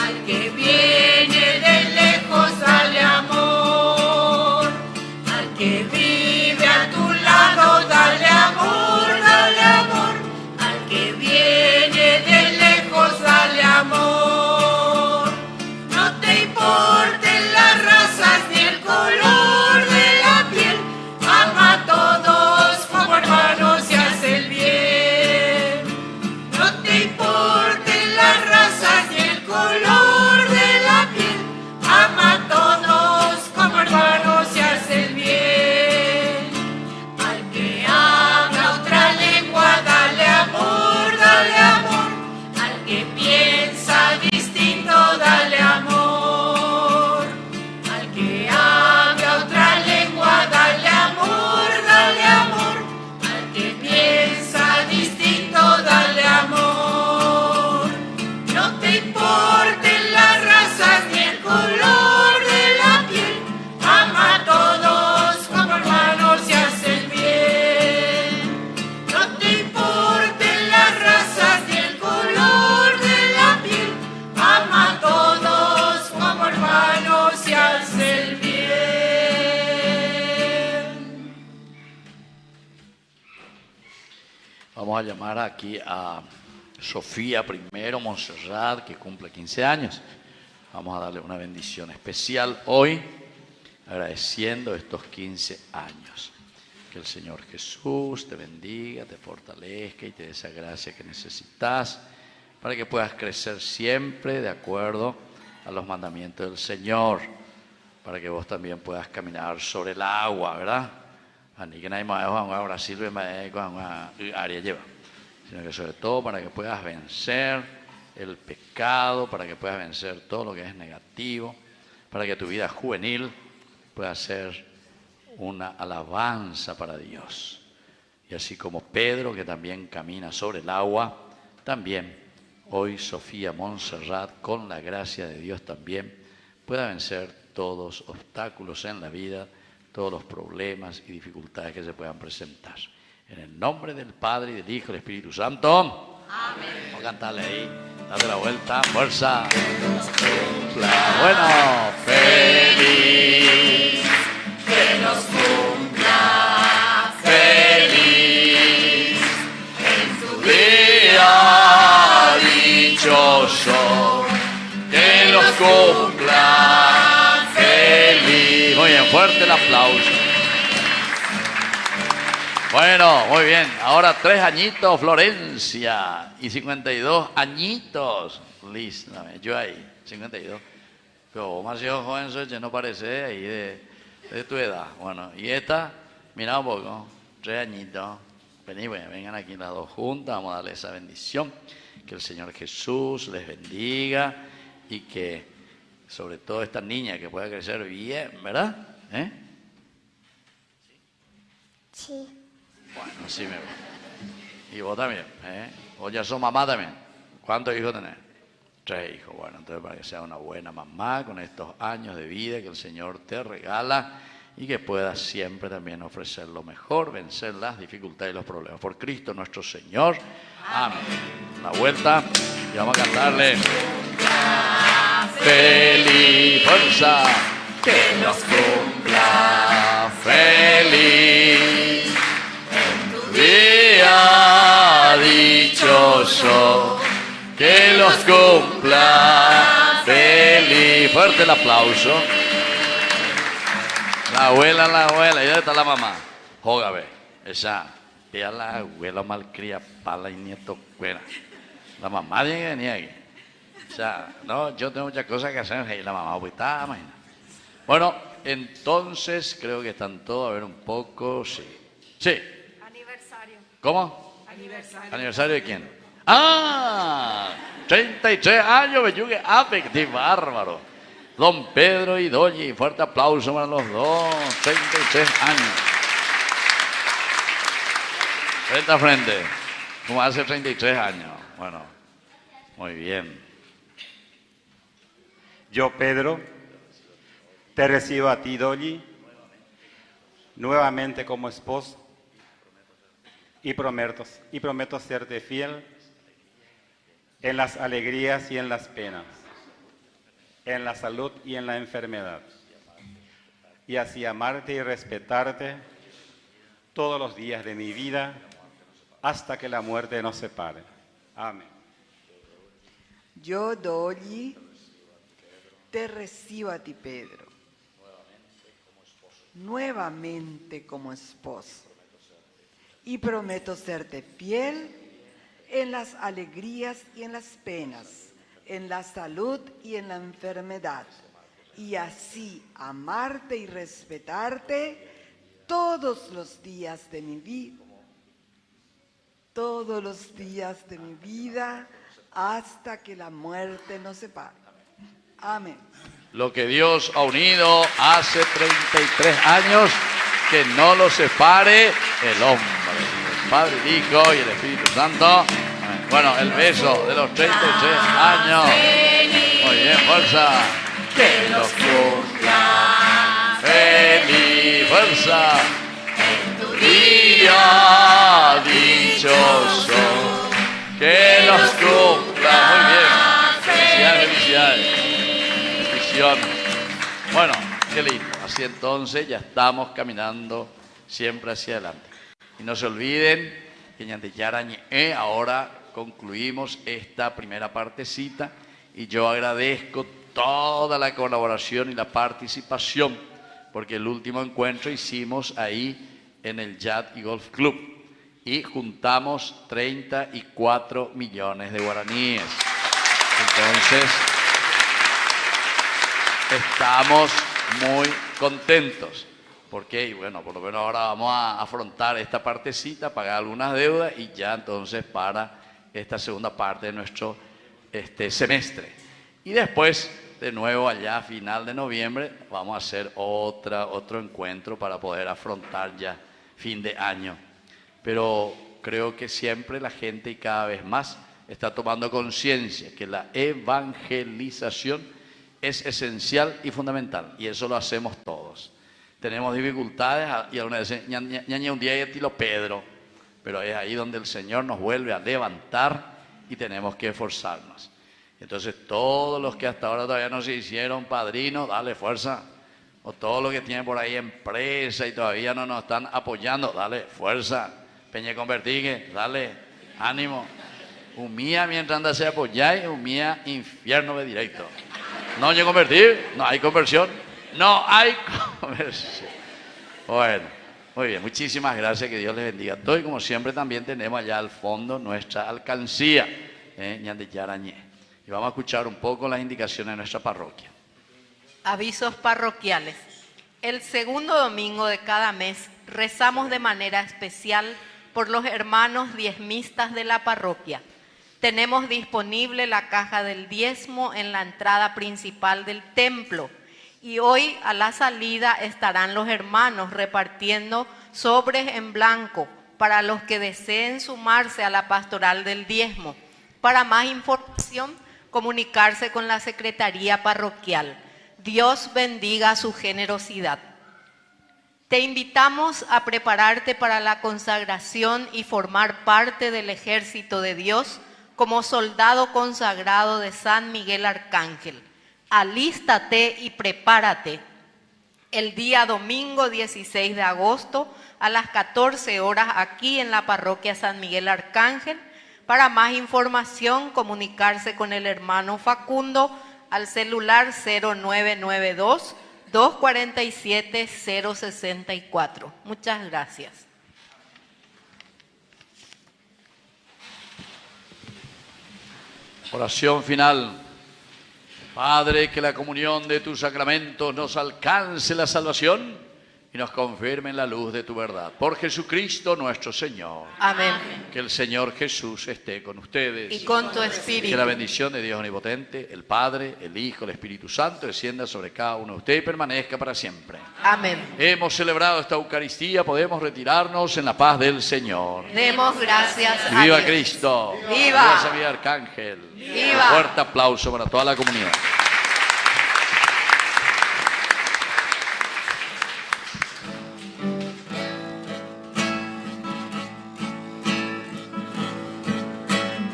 Al que viene de lejos dale amor. Al que vive a tu lado dale amor, dale amor. Al que viene de lejos dale amor. No te importen las razas ni el color de la piel. Ama a todos como hermanos y haz el bien. No te importen las razas ni el color de la piel. Ama a todos como hermanos y haz el bien. Al que habla otra lengua dale amor, dale amor. Al que piensa distinto dale amor. Al que habla otra lengua dale amor, dale amor. Al que piensa distinto dale amor. No te importen las razas ni el color de la piel. Ama a todos como hermanos y haz el bien. No te importen las razas ni el color de la piel. Ama a todos como hermanos y haz el bien. Vamos a llamar aquí a Sofía primero, Montserrat, que cumple 15 años. Vamos a darle una bendición especial hoy, agradeciendo estos 15 años. Que el Señor Jesús te bendiga, te fortalezca y te dé esa gracia que necesitas para que puedas crecer siempre de acuerdo a los mandamientos del Señor. para que vos también puedas caminar sobre el agua, ¿verdad? Ni que nadie más a Brasil, área lleva, sino que sobre todo para que puedas vencer el pecado, para que puedas vencer todo lo que es negativo, para que tu vida juvenil pueda ser una alabanza para Dios. Y así como Pedro, que también camina sobre el agua, también hoy Sofía Montserrat, con la gracia de Dios también, pueda vencer todos los obstáculos en la vida, todos los problemas y dificultades que se puedan presentar. En el nombre del Padre, y del Hijo, y del Espíritu Santo. Amén. Vamos a cantarle ahí, date la vuelta, fuerza. Bueno, feliz, que nos cumpla, feliz, en tu día dichoso, que los cumpla, feliz. Muy bien, fuerte el aplauso. Bueno, muy bien. Ahora 3 añitos, Florencia. Y 52 añitos, Liz. Yo ahí, 52. Pero vos más joven soy, no parece ahí de tu edad. Bueno, y esta, mira un poco, 3 añitos. Vení, bueno, vengan aquí las dos juntas, vamos a darle esa bendición. Que el Señor Jesús les bendiga y que sobre todo esta niña que pueda crecer bien, ¿verdad? Sí. Bueno, así me va. Y vos también, Vos ya sos mamá también. ¿Cuántos hijos tenés? 3 hijos. Bueno, entonces para que sea una buena mamá con estos años de vida que el Señor te regala y que puedas siempre también ofrecer lo mejor, vencer las dificultades y los problemas. Por Cristo nuestro Señor. Amén. Una vuelta y vamos a cantarle. Feliz, fuerza, que nos cumpla, feliz, en tu día dichoso, que los cumpla, feliz. Fuerte el aplauso. La abuela, ¿y dónde está la mamá? Jógame, esa la abuela malcria, pala y nieto buena. La mamá tiene que venir aquí. O sea, no, yo tengo muchas cosas que hacer y la mamá, pues está, imagina. Bueno, entonces creo que están todos, a ver un poco, sí. Sí. Aniversario. ¿Cómo? ¿Aniversario de quién? ¡Ah! 33 años, Bellugue Apex, de bárbaro. Don Pedro y Doñi, fuerte aplauso para los dos, 33 años. Frente a frente, como hace 33 años. Bueno, muy bien. Yo, Pedro, te recibo a ti, Dolly, nuevamente como esposo y prometo serte fiel en las alegrías y en las penas, en la salud y en la enfermedad, y así amarte y respetarte todos los días de mi vida hasta que la muerte nos separe. Amén. Yo, Dolly, te recibo a ti, Pedro, nuevamente como esposo, y prometo serte fiel en las alegrías y en las penas, en la salud y en la enfermedad, y así amarte y respetarte todos los días de mi vida, hasta que la muerte nos separe. Amén. Lo que Dios ha unido hace 33 años, que no lo separe el hombre. El Padre, el Hijo y el Espíritu Santo. Amén. Bueno, el beso de los 33 años. Muy bien, fuerza. Que los cumpla. Feliz, fuerza. En tu día dichoso. Que los cumpla. Muy bien. Felicidades, felicidades. Bueno, qué lindo. Así entonces ya estamos caminando siempre hacia adelante. Y no se olviden que Ñandeyarañe ahora concluimos esta primera partecita y yo agradezco toda la colaboración y la participación porque el último encuentro hicimos ahí en el Yacht y Golf Club y juntamos 34 millones de guaraníes. Entonces, estamos muy contentos. Porque, bueno, por lo menos ahora vamos a afrontar esta partecita, pagar algunas deudas y ya entonces para esta segunda parte de nuestro semestre. Y después, de nuevo, allá a final de noviembre, vamos a hacer otro encuentro para poder afrontar ya fin de año. Pero creo que siempre la gente y cada vez más está tomando conciencia que la evangelización es esencial y fundamental, y eso lo hacemos todos. Tenemos dificultades y algunas veces ñaña un día y estilo Pedro, pero es ahí donde el Señor nos vuelve a levantar y tenemos que esforzarnos. Entonces todos los que hasta ahora todavía no se hicieron padrinos, dale fuerza. O todos los que tienen por ahí empresa y todavía no nos están apoyando, dale fuerza. Peña Convertigue, dale ánimo. Humía mientras anda se apoyáis, humía infierno de directo. No hay convertir, no hay conversión, no hay conversión. Bueno, muy bien, muchísimas gracias, que Dios les bendiga a todos. Y como siempre también tenemos allá al fondo nuestra alcancía, Ñande Yarañé. Y vamos a escuchar un poco las indicaciones de nuestra parroquia. Avisos parroquiales. El segundo domingo de cada mes rezamos de manera especial por los hermanos diezmistas de la parroquia. Tenemos disponible la caja del diezmo en la entrada principal del templo y hoy a la salida estarán los hermanos repartiendo sobres en blanco para los que deseen sumarse a la pastoral del diezmo. Para más información, comunicarse con la Secretaría Parroquial. Dios bendiga su generosidad. Te invitamos a prepararte para la consagración y formar parte del ejército de Dios como soldado consagrado de San Miguel Arcángel. Alístate y prepárate. El día domingo 16 de agosto a las 14 horas aquí en la parroquia San Miguel Arcángel. Para más información, comunicarse con el hermano Facundo al celular 0992-247-064. Muchas gracias. Oración final. Padre, que la comunión de tus sacramentos nos alcance la salvación y nos confirme en la luz de tu verdad. Por Jesucristo nuestro Señor. Amén. Que el Señor Jesús esté con ustedes. Y con tu espíritu. Que la bendición de Dios Omnipotente, el Padre, el Hijo, el Espíritu Santo, descienda sobre cada uno de ustedes y permanezca para siempre. Amén. Hemos celebrado esta Eucaristía, podemos retirarnos en la paz del Señor. Demos gracias Y a viva Dios. Cristo. Viva. San Miguel Arcángel. Viva. Un fuerte aplauso para toda la comunidad.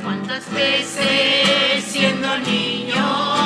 ¿Cuántas veces siendo niño